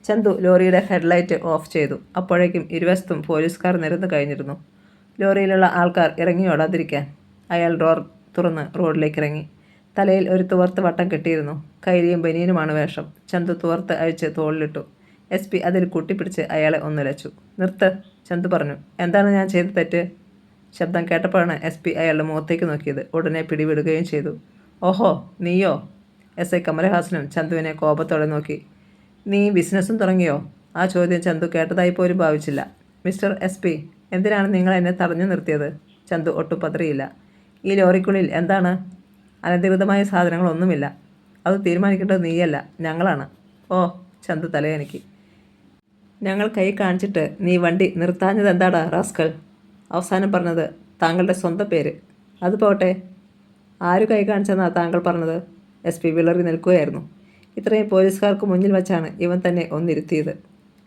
ചന്തു ലോറിയുടെ ഹെഡ്ലൈറ്റ് ഓഫ് ചെയ്തു. അപ്പോഴേക്കും ഇരുവശത്തും പോലീസുകാർ നിരന്നു കഴിഞ്ഞിരുന്നു. ലോറിയിലുള്ള ആൾക്കാർ ഇറങ്ങി ഓടാതിരിക്കാൻ അയാൾ ഡോർ തുറന്ന് റോഡിലേക്ക് ഇറങ്ങി. തലയിൽ ഒരു തുവർത്ത് വട്ടം കെട്ടിയിരുന്നു. കൈലിയും ബനിയനുമാണ് വേഷം. ചന്തു തുവർത്ത് അഴിച്ച് തോളിലിട്ടു. SP അതിൽ കൂട്ടിപ്പിടിച്ച് അയാളെ ഒന്നുലച്ചു. നിർത്ത്, ചന്തു പറഞ്ഞു. എന്താണ് ഞാൻ ചെയ്ത തെറ്റ്? ശബ്ദം കേട്ടപ്പോഴാണ് SP അയാളുടെ മുഖത്തേക്ക് നോക്കിയത്. ഉടനെ പിടിവിടുകയും ചെയ്തു. ഓഹോ, നീയോ? SI കമലഹാസനും ചന്തുവിനെ കോപത്തോടെ നോക്കി. നീ ബിസിനസ്സും തുടങ്ങിയോ? ആ ചോദ്യം ചന്തു കേട്ടതായി പോലും ഭാവിച്ചില്ല. മിസ്റ്റർ SP, എന്തിനാണ് നിങ്ങൾ എന്നെ തടഞ്ഞു നിർത്തിയത്? ചന്തു ഒട്ടും പതറിയില്ല. ഈ ലോറിക്കുള്ളിൽ എന്താണ്? അനധികൃതമായ സാധനങ്ങളൊന്നുമില്ല. അത് തീരുമാനിക്കേണ്ടത് നീയല്ല, ഞങ്ങളാണ്. ഓ, ചന്തു തലയനക്കി. ഞങ്ങൾ കൈ കാണിച്ചിട്ട് നീ വണ്ടി നിർത്താഞ്ഞത് എന്താടാ റാസ്കൽ? അവസാനം പറഞ്ഞത് താങ്കളുടെ സ്വന്തം പേര്. അത് പോട്ടെ, ആര് കൈ കാണിച്ചെന്നാ താങ്കൾ പറഞ്ഞത്? SP വിളറി നിൽക്കുകയായിരുന്നു. ഇത്രയും പോലീസുകാർക്ക് മുന്നിൽ വച്ചാണ് ഇവൻ തന്നെ ഒന്നിരുത്തിയത്.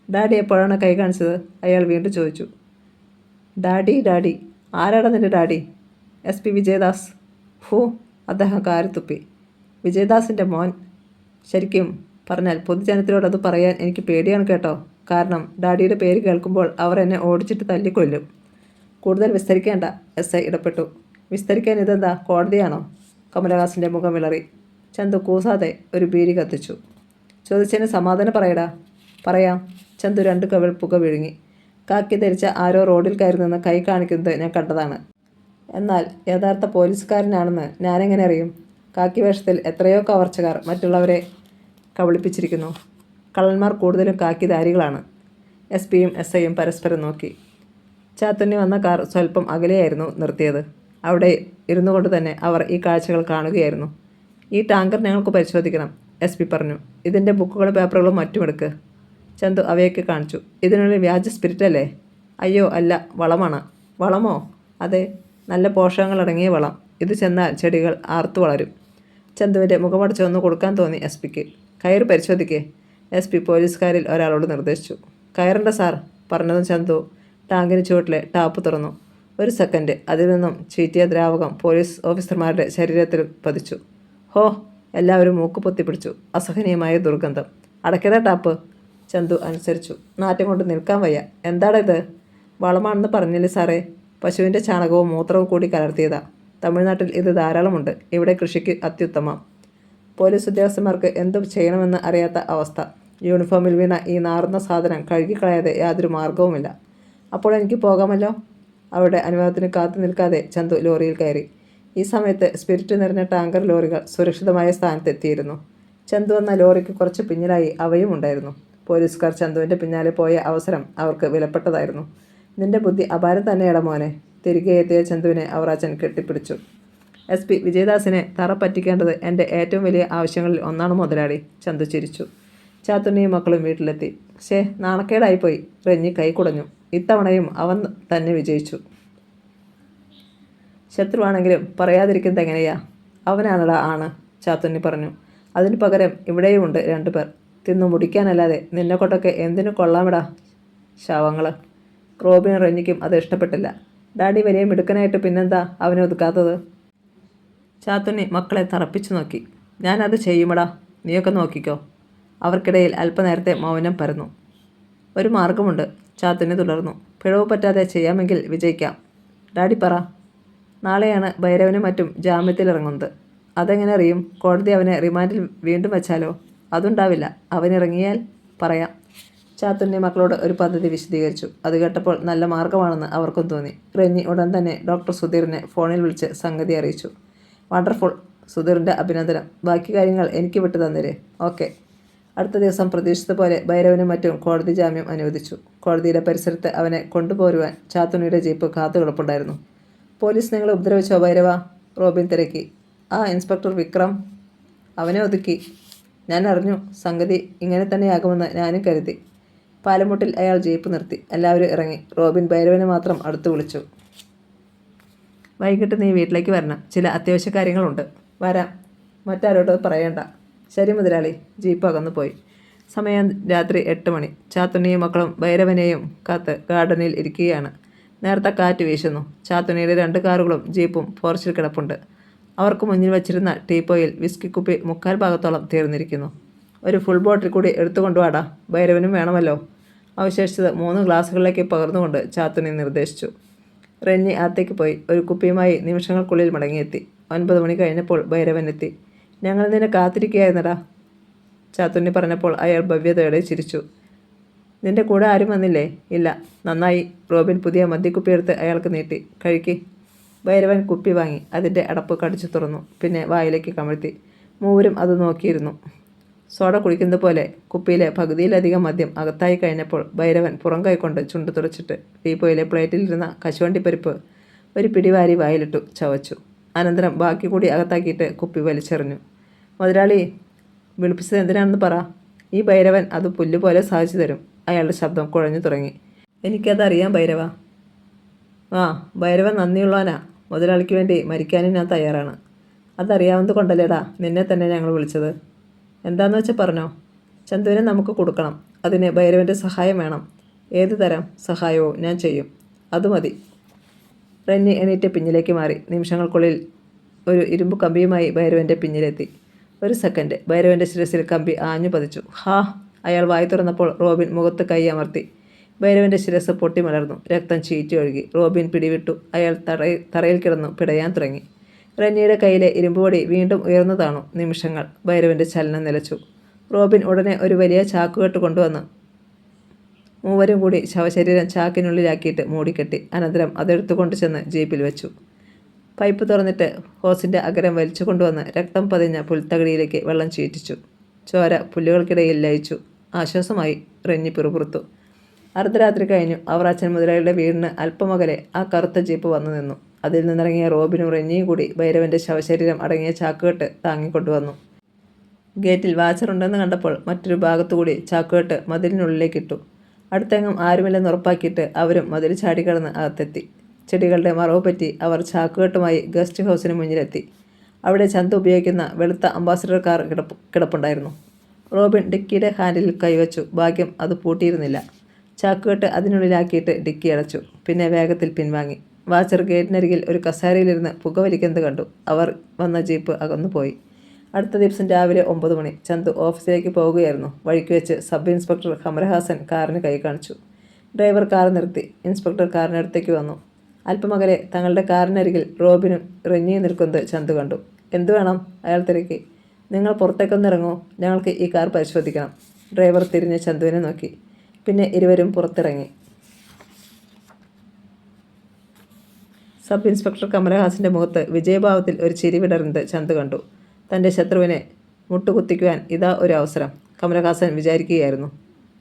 ഡാഡി എപ്പോഴാണ് കൈ കാണിച്ചത്? അയാൾ വീണ്ടും ചോദിച്ചു. ഡാഡി? ആരാടാ നിൻ്റെ ഡാഡി? SP വിജയദാസ്. ഹൂ, അദ്ദേഹം കാരിത്തുപ്പി. വിജയദാസിൻ്റെ മോൻ? ശരിക്കും പറഞ്ഞാൽ പൊതുജനത്തിനോട് അത് പറയാൻ എനിക്ക് പേടിയാണ് കേട്ടോ. കാരണം ഡാഡിയുടെ പേര് കേൾക്കുമ്പോൾ അവർ എന്നെ ഓടിച്ചിട്ട് തല്ലിക്കൊല്ലും. കൂടുതൽ വിസ്തരിക്കേണ്ട, SI ഇടപെട്ടു. വിസ്തരിക്കാൻ ഇതെന്താ, കോടതിയാണോ? കമലഹാസൻ്റെ മുഖം വിളറി. ചന്തു കൂസാതെ ഒരു ബീഡി കത്തിച്ചു. ചോദിച്ചതിന് സമാധാനം പറയടാ. പറയാം. ചന്തു 2 കവിൾ പുക വിഴുങ്ങി. കാക്കി ധരിച്ച ആരോ റോഡിൽ കയറി നിന്ന് കൈ കാണിക്കുന്നത് ഞാൻ കണ്ടതാണ്. എന്നാൽ യഥാർത്ഥ പോലീസുകാരനാണെന്ന് ഞാനെങ്ങനെ അറിയും? കാക്കി വേഷത്തിൽ എത്രയോ കവർച്ചക്കാർ മറ്റുള്ളവരെ കബളിപ്പിച്ചിരിക്കുന്നു. കള്ളന്മാർ കൂടുതലും കാക്കിധാരികളാണ്. SPയും SIയും പരസ്പരം നോക്കി. ചാത്തുണ്ണി വന്ന കാർ സ്വല്പം അകലെയായിരുന്നു നിർത്തിയത്. അവിടെ ഇരുന്നു കൊണ്ട് തന്നെ അവർ ഈ കാഴ്ചകൾ കാണുകയായിരുന്നു. ഈ ടാങ്കർ ഞങ്ങൾക്ക് പരിശോധിക്കണം, SP പറഞ്ഞു. ഇതിൻ്റെ ബുക്കുകളും പേപ്പറുകളും മറ്റുമെടുക്ക്. ചന്തു അവയൊക്കെ കാണിച്ചു. ഇതിനുള്ളിൽ വ്യാജ സ്പിരിറ്റ് അല്ലേ? അയ്യോ അല്ല, വളമാണ്. വളമോ? അതെ, നല്ല പോഷകങ്ങളടങ്ങിയ വളം. ഇത് ചെന്നാൽ ചെടികൾ ആർത്തു വളരും. ചന്തുവിൻ്റെ മുഖമടച്ച് ഒന്ന് കൊടുക്കാൻ തോന്നി SPക്ക്. കയറ് പരിശോധിക്കേ, SP പോലീസുകാരിൽ ഒരാളോട് നിർദ്ദേശിച്ചു. കയറണ്ട സാർ, പറഞ്ഞതും ചന്തു ടാങ്കിന് ചുവട്ടിലെ ടാപ്പ് തുറന്നു. 1 സെക്കൻഡ്. അതിൽ നിന്നും ചീറ്റിയ ദ്രാവകം പോലീസ് ഓഫീസർമാരുടെ ശരീരത്തിൽ പതിച്ചു. ഹോ, എല്ലാവരും മൂക്ക് പൊത്തിപ്പിടിച്ചു. അസഹനീയമായ ദുർഗന്ധം. അടയ്ക്കട ടാപ്പ്. ചന്തു അനുസരിച്ചു. നാറ്റം കൊണ്ട് നിൽക്കാൻ വയ്യ. എന്താടാ ഇത്? വളമാണെന്ന് പറഞ്ഞില്ലേ സാറേ? പശുവിൻ്റെ ചാണകവും മൂത്രവും കൂടി കലർത്തിയതാ. തമിഴ്നാട്ടിൽ ഇത് ധാരാളമുണ്ട്. ഇവിടെ കൃഷിക്ക് അത്യുത്തമം. പോലീസ് ഉദ്യോഗസ്ഥന്മാർക്ക് എന്തു ചെയ്യണമെന്ന് അറിയാത്ത അവസ്ഥ. യൂണിഫോമിൽ വീണ ഈ നാറുന്ന സാധനം കഴുകിക്കളയാതെ യാതൊരു മാർഗവുമില്ല. അപ്പോൾ എനിക്ക് പോകാമല്ലോ? അവരുടെ അനുവാദത്തിന് കാത്തു നിൽക്കാതെ ചന്തു ലോറിയിൽ കയറി. ഈ സമയത്ത് സ്പിരിറ്റ് നിറഞ്ഞ ടാങ്കർ ലോറികൾ സുരക്ഷിതമായ സ്ഥാനത്തെത്തിയിരുന്നു. ചന്തു എന്ന ലോറിക്ക് കുറച്ച് പിന്നിലായി അവയും ഉണ്ടായിരുന്നു. പോലീസുകാർ ചന്തുവിൻ്റെ പിന്നാലെ പോയ അവസരം അവർക്ക് വിലപ്പെട്ടതായിരുന്നു. നിന്റെ ബുദ്ധി അപാരം തന്നെയാടാ മോനെ. തിരികെ എത്തിയ ചന്തുവിനെ അവറാച്ചൻ കെട്ടിപ്പിടിച്ചു. SP വിജയദാസിനെ തറ പറ്റിക്കേണ്ടത് എൻ്റെ ഏറ്റവും വലിയ ആവശ്യങ്ങളിൽ ഒന്നാണ് മുതലാളി. ചന്തു ചിരിച്ചു. ചാത്തുണ്ണിയും മക്കളും വീട്ടിലെത്തി. നാണക്കേടായിപ്പോയി. റെഞ്ഞി കൈ കുടഞ്ഞു. ഇത്തവണയും അവൻ തന്നെ വിജയിച്ചു. ശത്രുവാണെങ്കിലും പറയാതിരിക്കുന്നത് എങ്ങനെയാ? അവനാണടാ ആണ്, ചാത്തുണ്ണി പറഞ്ഞു. അതിനു പകരം ഇവിടെയുമുണ്ട് 2 പേർ. തിന്നു മുടിക്കാനല്ലാതെ നിന്നെ കൊണ്ടൊക്കെ എന്തിനു കൊള്ളാമിടാ ശവങ്ങൾ. റോബിനും റെഞ്ഞിക്കും അത് ഇഷ്ടപ്പെട്ടില്ല. ഡാഡി വലിയ മിടുക്കനായിട്ട് പിന്നെന്താ അവനെ ഒതുക്കാത്തത്? ചാത്തുണ്ണി മക്കളെ തറപ്പിച്ചു നോക്കി. ഞാനത് ചെയ്യുമടാ, നീയൊക്കെ നോക്കിക്കോ. അവർക്കിടയിൽ അല്പനേരത്തെ മൗനം പരന്നു. ഒരു മാർഗമുണ്ട്, ചാത്തുണ്ണി തുടർന്നു. പിഴവ് പറ്റാതെ ചെയ്യാമെങ്കിൽ വിജയിക്കാം. ഡാഡി പറ. നാളെയാണ് ഭൈരവനും മറ്റും ജാമ്യത്തിലിറങ്ങുന്നത്. അതെങ്ങനെ അറിയും? കോടതി അവനെ റിമാൻഡിൽ വീണ്ടും വെച്ചാലോ? അതുണ്ടാവില്ല. അവനിറങ്ങിയാൽ പറയാം. ചാത്തുണ്ണി മക്കളോട് ഒരു പദ്ധതി വിശദീകരിച്ചു. അത് കേട്ടപ്പോൾ നല്ല മാർഗമാണെന്ന് അവർക്കും തോന്നി. റെഞ്ഞി ഉടൻ തന്നെ ഡോക്ടർ സുധീറിനെ ഫോണിൽ വിളിച്ച് സംഗതി അറിയിച്ചു. വണ്ടർഫുൾ, സുധീറിൻ്റെ അഭിനന്ദനം. ബാക്കി കാര്യങ്ങൾ എനിക്ക് വിട്ടു തന്നേരെ. ഓക്കെ. അടുത്ത ദിവസം പ്രതീക്ഷിച്ചതുപോലെ ഭൈരവനും മറ്റും കോടതി ജാമ്യം അനുവദിച്ചു. കോടതിയുടെ പരിസരത്ത് അവനെ കൊണ്ടുപോരുവാൻ ചാത്തുണ്ണിയുടെ ജീപ്പ് കാത്തുകിടപ്പുണ്ടായിരുന്നു. പോലീസ് നിങ്ങളെ ഉപദ്രവിച്ചോ ഭൈരവ? റോബിൻ തിരക്കി. ആ ഇൻസ്പെക്ടർ വിക്രം അവനെ ഒതുക്കി. ഞാൻ അറിഞ്ഞു. സംഗതി ഇങ്ങനെ തന്നെയാകുമെന്ന് ഞാനും കരുതി. പാലമുട്ടിൽ അയാൾ ജീപ്പ് നിർത്തി. എല്ലാവരും ഇറങ്ങി. റോബിൻ ഭൈരവനെ മാത്രം അടുത്ത് വിളിച്ചു. വൈകിട്ട് നീ വീട്ടിലേക്ക് വരണം. ചില അത്യാവശ്യ കാര്യങ്ങളുണ്ട്. വരാം. മറ്റാരോട് പറയണ്ട. ശരി മുതലാളി. ജീപ്പ് അകന്നുപോയി. സമയം രാത്രി 8 മണി. ചാത്തുണ്ണിയും മക്കളും ഭൈരവനെയും കാത്ത് ഗാർഡനിൽ ഇരിക്കുകയാണ്. നേരത്തെ കാറ്റ് വീശുന്നു. ചാത്തുണ്ണിയുടെ 2 കാറുകളും ജീപ്പും പോർച്ചിൽ കിടപ്പുണ്ട്. അവർക്ക് മുന്നിൽ വച്ചിരുന്ന ടീപ്പോയിൽ വിസ്കി കുപ്പി 3/4 ഭാഗത്തോളം തീർന്നിരിക്കുന്നു. ഒരു ഫുൾ ബോട്ടിൽ കൂടി എടുത്തുകൊണ്ടുവാടാ. ഭൈരവനും വേണമല്ലോ. അവശേഷിച്ചത് 3 ഗ്ലാസുകളിലേക്ക് പകർന്നുകൊണ്ട് ചാത്തുണ്ണി നിർദ്ദേശിച്ചു. റെന്നി അകത്തേക്ക് പോയി. ഒരു കുപ്പിയുമായി നിമിഷങ്ങൾക്കുള്ളിൽ മടങ്ങിയെത്തി. 9 മണി കഴിഞ്ഞപ്പോൾ ഭൈരവൻ എത്തി. ഞങ്ങൾ നിന്നെ കാത്തിരിക്കുകയായിരുന്നടാ. ചാത്തുണ്ണി പറഞ്ഞപ്പോൾ അയാൾ ഭവ്യതയോടെ ചിരിച്ചു. നിന്റെ കൂടെ ആരും വന്നില്ലേ? ഇല്ല. നന്നായി. റോബിൻ പുതിയ മദ്യക്കുപ്പിയെടുത്ത് അയാൾക്ക് നീട്ടി. കഴിക്ക്. ഭൈരവൻ കുപ്പി വാങ്ങി. അതിൻ്റെ അടപ്പ് കടിച്ചു തുറന്നു. പിന്നെ വായിലേക്ക് കമഴ്ത്തി. മൂവരും അത് നോക്കിയിരുന്നു. സോഡ കുടിക്കുന്നത് പോലെ കുപ്പിയിലെ പകുതിയിലധികം മദ്യം അകത്തായി കഴിഞ്ഞപ്പോൾ ഭൈരവൻ പുറം കൈക്കൊണ്ട് ചുണ്ടു തുടച്ചിട്ട് ടീപ്പോയിലെ പ്ലേറ്റിലിരുന്ന കശുവണ്ടിപ്പരിപ്പ് ഒരു പിടിവാരി വായിലിട്ടു ചവച്ചു. അനന്തരം ബാക്കി കൂടി അകത്താക്കിയിട്ട് കുപ്പി വലിച്ചെറിഞ്ഞു. മുതലാളി, വിളിപ്പിച്ചത് എന്തിനാണെന്ന് പറ. ഈ ഭൈരവൻ അത് പുല്ലുപോലെ സാധിച്ചു തരും. അയാളുടെ ശബ്ദം കുഴഞ്ഞു തുടങ്ങി. എനിക്കതറിയാം ഭൈരവ. ആ, ഭൈരവൻ നന്ദിയുള്ളവനാ. മുതലാളിക്ക് വേണ്ടി മരിക്കാനും ഞാൻ തയ്യാറാണ്. അതറിയാവുന്നത് കൊണ്ടല്ലേടാ നിന്നെ തന്നെ ഞങ്ങൾ വിളിച്ചത്. എന്താന്ന് വെച്ചാൽ പറഞ്ഞോ. ചന്തുവിനെ നമുക്ക് കൊടുക്കണം. അതിന് ഭൈരവൻ്റെ സഹായം വേണം. ഏത് തരം സഹായവും ഞാൻ ചെയ്യും. അതുമതി. റെന്നി എണീറ്റ് പിന്നിലേക്ക് മാറി. നിമിഷങ്ങൾക്കുള്ളിൽ ഒരു ഇരുമ്പ് കമ്പിയുമായി ഭൈരവൻ്റെ പിന്നിലെത്തി. ഒരു സെക്കൻഡ്. ഭൈരവൻ്റെ ശിരസിൽ കമ്പി ആഞ്ഞു പതിച്ചു. ഹാ! അയാൾ വായി തുറന്നപ്പോൾ റോബിൻ മുഖത്ത് കൈ അമർത്തി. ഭൈരവൻ്റെ ശിരസ് പൊട്ടിമലർന്നു. രക്തം ചീറ്റി ഒഴുകി. റോബിൻ പിടിവിട്ടു. അയാൾ തറയിൽ കിടന്നു പിടയാൻ തുടങ്ങി. റെന്നിയുടെ കയ്യിലെ ഇരുമ്പുപൊടി വീണ്ടും ഉയർന്നു താണു. നിമിഷങ്ങൾ. ഭൈരവൻ്റെ ചലനം നിലച്ചു. റോബിൻ ഉടനെ ഒരു വലിയ ചാക്കുകെട്ട് കൊണ്ടുവന്നു. മൂവരും കൂടി ശവശരീരം ചാക്കിനുള്ളിലാക്കിയിട്ട് മൂടിക്കെട്ടി. അനന്തരം അതെടുത്തുകൊണ്ട് ചെന്ന് ജീപ്പിൽ വെച്ചു. പൈപ്പ് തുറന്നിട്ട് ഹോസിൻ്റെ അഗ്രം വലിച്ചു കൊണ്ടുവന്ന് രക്തം പതിഞ്ഞ പുൽത്തകടിയിലേക്ക് വെള്ളം ചീറ്റിച്ചു. ചോര പുല്ലുകൾക്കിടയിൽ ലയിച്ചു. ആശ്വാസമായി. റെന്നി പിറുപിറുത്തു. അർദ്ധരാത്രി കഴിഞ്ഞു. അവർ അച്ഛൻ മുതലാളിയുടെ വീടിന് അല്പമകലെ ആ കറുത്ത ജീപ്പ് വന്നു നിന്നു. അതിൽ നിന്നിറങ്ങിയ റോബിനും റെന്നിയും കൂടി ഭൈരവൻ്റെ ശവശരീരം അടങ്ങിയ ചാക്കുകെട്ട് താങ്ങിക്കൊണ്ടുവന്നു. ഗേറ്റിൽ വാച്ചറുണ്ടെന്ന് കണ്ടപ്പോൾ മറ്റൊരു ഭാഗത്തുകൂടി ചാക്കുകെട്ട് മതിലിനുള്ളിലേക്കിട്ടു. അടുത്തെങ്ങും ആരുമില്ലെന്ന് ഉറപ്പാക്കിയിട്ട് അവരും മതിൽ ചാടിക്കടന്ന് അകത്തെത്തി. ചെടികളുടെ മറവ് പറ്റി അവർ ചാക്കുകെട്ടുമായി ഗസ്റ്റ് ഹൗസിന് മുന്നിലെത്തി. അവിടെ ചന്തു ഉപയോഗിക്കുന്ന വെളുത്ത അംബാസഡർ കാർ കിടപ്പുണ്ടായിരുന്നു. റോബിൻ ഡിക്കിയുടെ ഹാൻഡിലിൽ കൈവച്ചു. ഭാഗ്യം അത് പൂട്ടിയിരുന്നില്ല. ചാക്കുകെട്ട് അതിനുള്ളിലാക്കിയിട്ട് ഡിക്കി അടച്ചു. പിന്നെ വേഗത്തിൽ പിൻവാങ്ങി. വാച്ചർ ഗേറ്റിനരികിൽ ഒരു കസേരയിലിരുന്ന് പുകവലിക്കുന്നത് കണ്ടു. അവർ വന്ന ജീപ്പ് അകന്നുപോയി. അടുത്ത ദിവസം രാവിലെ 9 മണി. ചന്തു ഓഫീസിലേക്ക് പോവുകയായിരുന്നു. വഴിക്ക് വെച്ച് സബ് ഇൻസ്പെക്ടർ കമരഹാസൻ കാറിന് കൈ കാണിച്ചു. ഡ്രൈവർ കാർ നിർത്തി. ഇൻസ്പെക്ടർ കാറിനടുത്തേക്ക് വന്നു. അല്പമകലെ തങ്ങളുടെ കാറിനരികിൽ റോബിനും റെന്നിയും നിൽക്കുന്നത് ചന്തു കണ്ടു. എന്തു വേണം? അയാൾ തിരക്കി. നിങ്ങൾ പുറത്തേക്കൊന്നിറങ്ങൂ. ഞങ്ങൾക്ക് ഈ കാർ പരിശോധിക്കണം. ഡ്രൈവർ തിരിഞ്ഞ് ചന്തുവിനെ നോക്കി. പിന്നെ ഇരുവരും പുറത്തിറങ്ങി. സബ് ഇൻസ്പെക്ടർ കമലഹാസൻ്റെ മുഖത്ത് വിജയഭാവത്തിൽ ഒരു ചിരി വിടർന്നത് ചന്തു കണ്ടു. തൻ്റെ ശത്രുവിനെ മുട്ടുകുത്തിക്കുവാൻ ഇതാ ഒരു അവസരം. കമലഹാസൻ വിചാരിക്കുകയായിരുന്നു.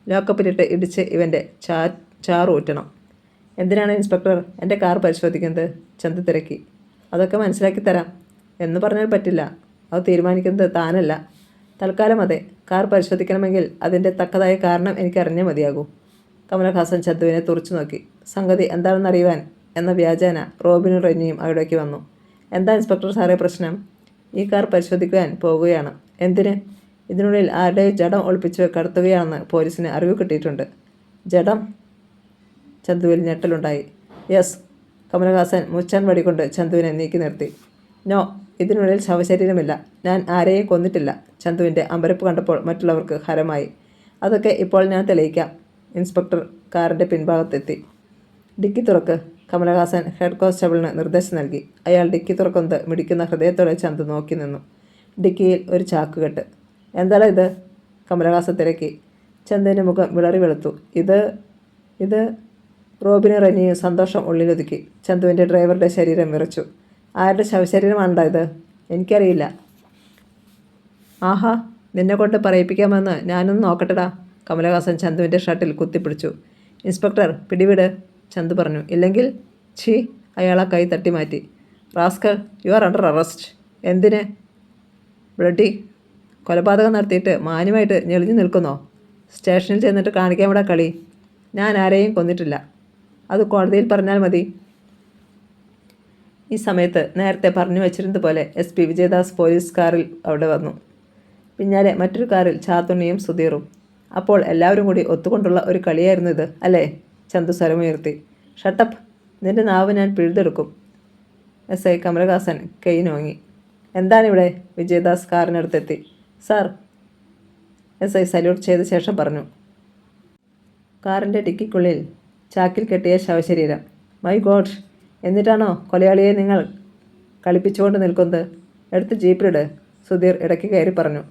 ലോക്കപ്പിലിട്ട് ഇടിച്ച് ഇവൻ്റെ ചാറൂറ്റണം. എന്തിനാണ് ഇൻസ്പെക്ടർ എൻ്റെ കാർ പരിശോധിക്കുന്നത്? ചന്തു തിരക്കി. അതൊക്കെ മനസ്സിലാക്കി തരാം എന്ന് പറഞ്ഞാൽ പറ്റില്ല. അത് തീരുമാനിക്കുന്നത് താനല്ല. തൽക്കാലം അതെ. കാർ പരിശോധിക്കണമെങ്കിൽ അതിൻ്റെ തക്കതായ കാരണം എനിക്കറിഞ്ഞേ മതിയാകൂ. കമലഹാസൻ ചന്തുവിനെ തുറച്ചു നോക്കി. സംഗതി എന്താണെന്നറിയുവാൻ എന്ന വ്യാജേന റോബിനും റെന്നിയും അവിടേക്ക് വന്നു. എന്താ ഇൻസ്പെക്ടർ സാറേ പ്രശ്നം? ഈ കാർ പരിശോധിക്കുവാൻ പോകുകയാണ്. എന്തിന്? ഇതിനുള്ളിൽ ആരുടെയും ജഡം ഒളിപ്പിച്ച് കടത്തുകയാണെന്ന് പോലീസിന് അറിവ് കിട്ടിയിട്ടുണ്ട്. ജഡം? ചന്തുവിൽ ഞെട്ടലുണ്ടായി. യെസ്. കമലഹാസൻ മുച്ചാൻ വടികൊണ്ട് ചന്തുവിനെ നീക്കി നിർത്തി. നോ, ഇതിനുള്ളിൽ ശവശരീരമില്ല. ഞാൻ ആരെയും കൊന്നിട്ടില്ല. ചന്തുവിൻ്റെ അമ്പരപ്പ് കണ്ടപ്പോൾ മറ്റുള്ളവർക്ക് ഹരമായി. അതൊക്കെ ഇപ്പോൾ ഞാൻ തെളിയിക്കാം. ഇൻസ്പെക്ടർ കാറിൻ്റെ പിൻഭാഗത്തെത്തി. ഡിക്കി തുറക്ക്. കമലഹാസൻ ഹെഡ് കോൺസ്റ്റബിളിന് നിർദ്ദേശം നൽകി. അയാൾ ഡിക്കി തുറക്കുന്നത് മിടിക്കുന്ന ഹൃദയത്തോടെ ചന്തു നോക്കി നിന്നു. ഡിക്കിയിൽ ഒരു ചാക്കുകെട്ട്. എന്താണ് ഇത്? കമലഹാസൻ തിരക്കി. ചന്തുവിൻ്റെ മുഖം വിളറി വെളുത്തു. ഇത് റോബിനും റെന്നിയും സന്തോഷം ഉള്ളിലൊതുക്കി. ചന്തുവിൻ്റെ ഡ്രൈവറുടെ ശരീരം വിറച്ചു. ആരുടെ ശവശരീരമാണുണ്ടായത്? എനിക്കറിയില്ല. ആഹാ, നിന്നെ കൊണ്ട് പറയിപ്പിക്കാമെന്ന് ഞാനൊന്ന് നോക്കട്ടെടാ. കമലഹാസൻ ചന്തുവിൻ്റെ ഷർട്ടിൽ കുത്തിപ്പിടിച്ചു. ഇൻസ്പെക്ടർ പിടിവിട്, ചന്തു പറഞ്ഞു. ഇല്ലെങ്കിൽ ഛീ, അയാൾ ആ കൈ തട്ടി മാറ്റി. Rascal, you are under arrest. എന്തിന്? ബ്ലഡി. കൊലപാതകം നടത്തിയിട്ട് മാന്യമായിട്ട് ഞെളിഞ്ഞു നിൽക്കുന്നോ? സ്റ്റേഷനിൽ ചെന്നിട്ട് കാണിക്കാൻ വിടാ കളി. ഞാൻ ആരെയും കൊന്നിട്ടില്ല. അത് കോടതിയിൽ പറഞ്ഞാൽ മതി. ഈ സമയത്ത് നേരത്തെ പറഞ്ഞു വച്ചിരുന്നത് പോലെ SP വിജയദാസ് പോലീസ് കാറിൽ അവിടെ വന്നു. പിന്നാലെ മറ്റൊരു കാറിൽ ചാത്തുണ്ണിയും സുധീറും. അപ്പോൾ എല്ലാവരും കൂടി ഒത്തുകൊണ്ടുള്ള ഒരു കളിയായിരുന്നു ഇത്, അല്ലേ? ചന്തു സ്വരമുയർത്തി. ഷട്ടപ്പ്, നിന്റെ നാവ് ഞാൻ പിഴുതെടുക്കും. SI കമലഹാസൻ കൈ നോങ്ങി. എന്താണിവിടെ? വിജയദാസ് കാറിനടുത്തെത്തി. സാർ, SI സല്യൂട്ട് ചെയ്ത ശേഷം പറഞ്ഞു. കാറിൻ്റെ ഡിക്കിക്കുള്ളിൽ ചാക്കിൽ കെട്ടിയ ശവശരീരം. മൈ ഗോഡ്, എന്നിട്ടാണോ കൊലയാളിയെ നിങ്ങൾ കളിപ്പിച്ചുകൊണ്ട് നിൽക്കുന്നത്? എടുത്ത് ജീപ്പിലിട്, സുധീർ ഇടയ്ക്ക് കയറി പറഞ്ഞു.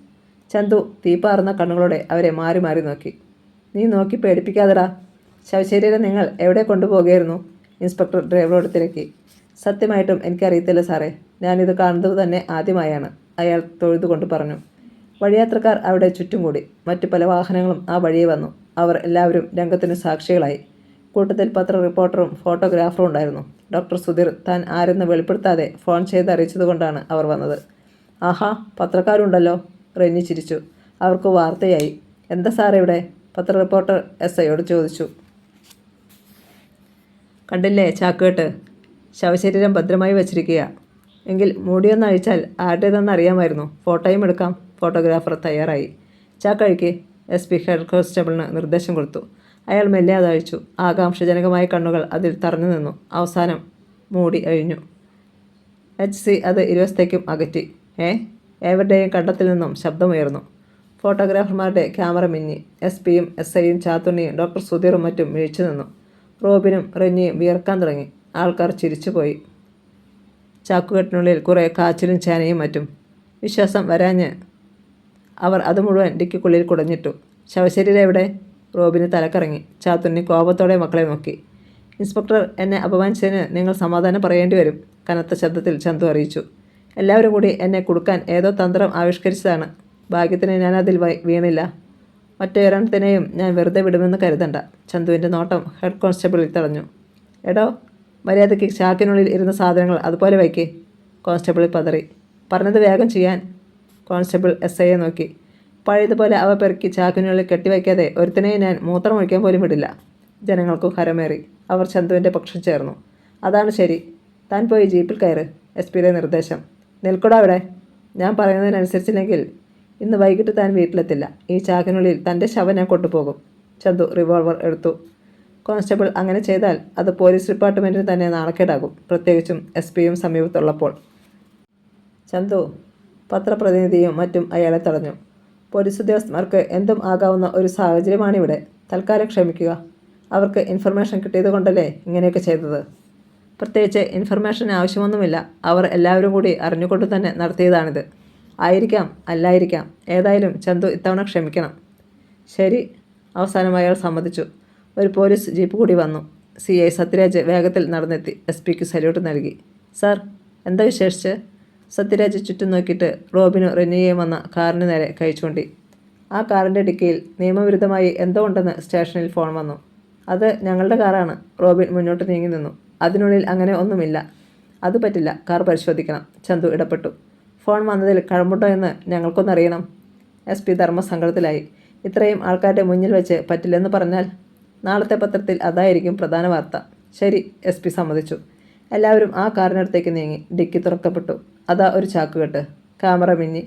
ചന്തു തീപ്പാറുന്ന കണ്ണുകളോടെ അവരെ മാറി മാറി നോക്കി. നീ നോക്കി പേടിപ്പിക്കാതെടാ. ശവശരീരം നിങ്ങൾ എവിടെ കൊണ്ടുപോകുകയായിരുന്നു? ഇൻസ്പെക്ടർ ഡ്രൈവറോട് തിരക്കി. സത്യമായിട്ടും എനിക്കറിയത്തില്ല സാറേ, ഞാനിത് കാണുന്നത് തന്നെ ആദ്യമായാണ്, അയാൾ തൊഴുതുകൊണ്ട് പറഞ്ഞു. വഴിയാത്രക്കാർ അവിടെ ചുറ്റും കൂടി. മറ്റു പല വാഹനങ്ങളും ആ വഴിയെ വന്നു. അവർ എല്ലാവരും രംഗത്തിന് സാക്ഷികളായി. കൂട്ടത്തിൽ പത്ര റിപ്പോർട്ടറും ഫോട്ടോഗ്രാഫറും ഉണ്ടായിരുന്നു. ഡോക്ടർ സുധീർ താൻ ആരെന്ന് വെളിപ്പെടുത്താതെ ഫോൺ ചെയ്ത് അറിയിച്ചതുകൊണ്ടാണ് അവർ വന്നത്. ആഹാ, പത്രക്കാരുണ്ടല്ലോ, റെന്നി ചിരിച്ചു. അവർക്ക് വാർത്തയായി. എന്താ സാറേ ഇവിടെ? പത്ര റിപ്പോർട്ടർ SIയോട് ചോദിച്ചു. കണ്ടില്ലേ ചാക്കുകെട്ട്? ശവശരീരം ഭദ്രമായി വച്ചിരിക്കുക. എങ്കിൽ മൂടിയൊന്ന് അഴിച്ചാൽ ആരുടേതെന്ന് അറിയാമായിരുന്നു. ഫോട്ടോയും എടുക്കാം. ഫോട്ടോഗ്രാഫർ തയ്യാറായി. ചാക്കഴിക്ക്, SP ഹെഡ് കോൺസ്റ്റബിളിന് നിർദ്ദേശം കൊടുത്തു. അയാൾ മെല്ലെ അതഴിച്ചു. ആകാംക്ഷജനകമായ കണ്ണുകൾ അതിൽ തറഞ്ഞു നിന്നു. അവസാനം മൂടി അഴിഞ്ഞു. HC അത് ഇരുവശത്തേക്കും അകറ്റി. ഏവരുടെയും കണ്ടത്തിൽ നിന്നും ശബ്ദമുയർന്നു. ഫോട്ടോഗ്രാഫർമാരുടെ ക്യാമറ മിന്നി. SPയും SIയും ചാത്തുണ്ണിയും ഡോക്ടർ സുധീറും മറ്റും വീഴ്ച നിന്നു. റോബിനും റെന്നിയും വിയർക്കാൻ തുടങ്ങി. ആൾക്കാർ ചിരിച്ചുപോയി. ചാക്കുകെട്ടിനുള്ളിൽ കുറേ കാച്ചിലും ചേനയും മറ്റും. വിശ്വാസം വരാഞ്ഞ് അവർ അത് മുഴുവൻ ഡിക്കിക്കുള്ളിൽ കുടഞ്ഞിട്ടു. ശവശരീരം എവിടെ? റോബിന് തലക്കറങ്ങി. ചാത്തുണ്ണി കോപത്തോടെ മക്കളെ നോക്കി. ഇൻസ്പെക്ടർ, എന്നെ അപമാനിച്ചതിന് നിങ്ങൾ സമാധാനം പറയേണ്ടി വരും, കനത്ത ശബ്ദത്തിൽ ചന്തു അറിയിച്ചു. എല്ലാവരും കൂടി എന്നെ കുടുക്കാൻ ഏതോ തന്ത്രം ആവിഷ്കരിച്ചതാണ്. ഭാഗ്യത്തിന് ഞാനതിൽ വീണില്ല. മറ്റൊരെണ്ണത്തിനെയും ഞാൻ വെറുതെ വിടുമെന്ന് കരുതണ്ട. ചന്തുവിൻ്റെ നോട്ടം ഹെഡ് കോൺസ്റ്റബിളിൽ തടഞ്ഞു. എടോ, മര്യാദയ്ക്ക് ചാക്കിനുള്ളിൽ ഇരുന്ന സാധനങ്ങൾ അതുപോലെ വയ്ക്കേ. കോൺസ്റ്റബിൾ പതറി. പറഞ്ഞത് വേഗം ചെയ്യാൻ. കോൺസ്റ്റബിൾ SIയെ നോക്കി. പഴയതുപോലെ അവ പെറുക്കി ചാക്കിനുള്ളിൽ കെട്ടിവയ്ക്കാതെ ഒരുത്തിനെയും ഞാൻ മൂത്രം ഒഴിക്കാൻ പോലും വിടില്ല. ജനങ്ങൾക്കും ഹരമേറി. അവർ ചന്തുവിൻ്റെ പക്ഷം ചേർന്നു. അതാണ് ശരി. താൻ പോയി ജീപ്പിൽ കയറ്. SPയുടെ നിർദ്ദേശം. നിൽക്കടാ അവിടെ. ഞാൻ പറയുന്നതിനനുസരിച്ചില്ലെങ്കിൽ ഇന്ന് വൈകിട്ട് താൻ വീട്ടിലെത്തില്ല. ഈ ചാക്കിനുള്ളിൽ തൻ്റെ ശവം ഞാൻ കൊണ്ടുപോകും. ചന്തു റിവോൾവർ എടുത്തു. കോൺസ്റ്റബിൾ അങ്ങനെ ചെയ്താൽ അത് പോലീസ് ഡിപ്പാർട്ട്മെൻറ്റിന് തന്നെ നാണക്കേടാകും, പ്രത്യേകിച്ചും SPയും സമീപത്തുള്ളപ്പോൾ. ചന്തു, പത്രപ്രതിനിധിയും മറ്റും അയാളെ തടഞ്ഞു. പോലീസ് ഉദ്യോഗസ്ഥന്മാർക്ക് എന്തും ആകാവുന്ന ഒരു സാഹചര്യമാണിവിടെ. തൽക്കാലം ക്ഷമിക്കുക. അവർക്ക് ഇൻഫർമേഷൻ കിട്ടിയത് കൊണ്ടല്ലേ ഇങ്ങനെയൊക്കെ ചെയ്തത്. പ്രത്യേകിച്ച് ഇൻഫർമേഷൻ ആവശ്യമൊന്നുമില്ല. അവർ എല്ലാവരും കൂടി അറിഞ്ഞുകൊണ്ട് തന്നെ നടത്തിയതാണിത്. ആയിരിക്കാം, അല്ലായിരിക്കാം. ഏതായാലും ചന്തു ഇത്തവണ ക്ഷമിക്കണം. ശരി. അവസാനം അയാൾ സമ്മതിച്ചു. ഒരു പോലീസ് ജീപ്പ് കൂടി വന്നു. CI സത്യരാജ് വേഗത്തിൽ നടന്നെത്തി SPക്ക് സല്യൂട്ട് നൽകി. സാർ, എന്താ വിശേഷിച്ച്? സത്യരാജ് ചുറ്റും നോക്കിയിട്ട് റോബിനും റെന്നിയെയും വന്ന കാറിന് നേരെ കൈ ചൂണ്ടി. ആ കാറിൻ്റെ ഡിക്കിയിൽ നിയമവിരുദ്ധമായി എന്തോ ഉണ്ടെന്ന് സ്റ്റേഷനിൽ ഫോൺ വന്നു. അത് ഞങ്ങളുടെ കാറാണ്. റോബിൻ മുന്നോട്ട് നീങ്ങി നിന്നു. അതിനുള്ളിൽ അങ്ങനെ ഒന്നുമില്ല. അത് പറ്റില്ല, കാർ പരിശോധിക്കണം. ചന്തു ഇടപെട്ടു. ഫോൺ വന്നതിൽ കഴമ്പുണ്ടോ എന്ന് ഞങ്ങൾക്കൊന്നറിയണം. SP ധർമ്മസങ്കടത്തിലായി. ഇത്രയും ആൾക്കാരുടെ മുന്നിൽ വെച്ച് പറ്റില്ലെന്ന് പറഞ്ഞാൽ നാളത്തെ പത്രത്തിൽ അതായിരിക്കും പ്രധാന വാർത്ത. ശരി, SP സമ്മതിച്ചു. എല്ലാവരും ആ കാറിനടുത്തേക്ക് നീങ്ങി. ഡിക്കി തുറക്കപ്പെട്ടു. അതാ ഒരു ചാക്കുകെട്ട്. ക്യാമറ മിന്നി.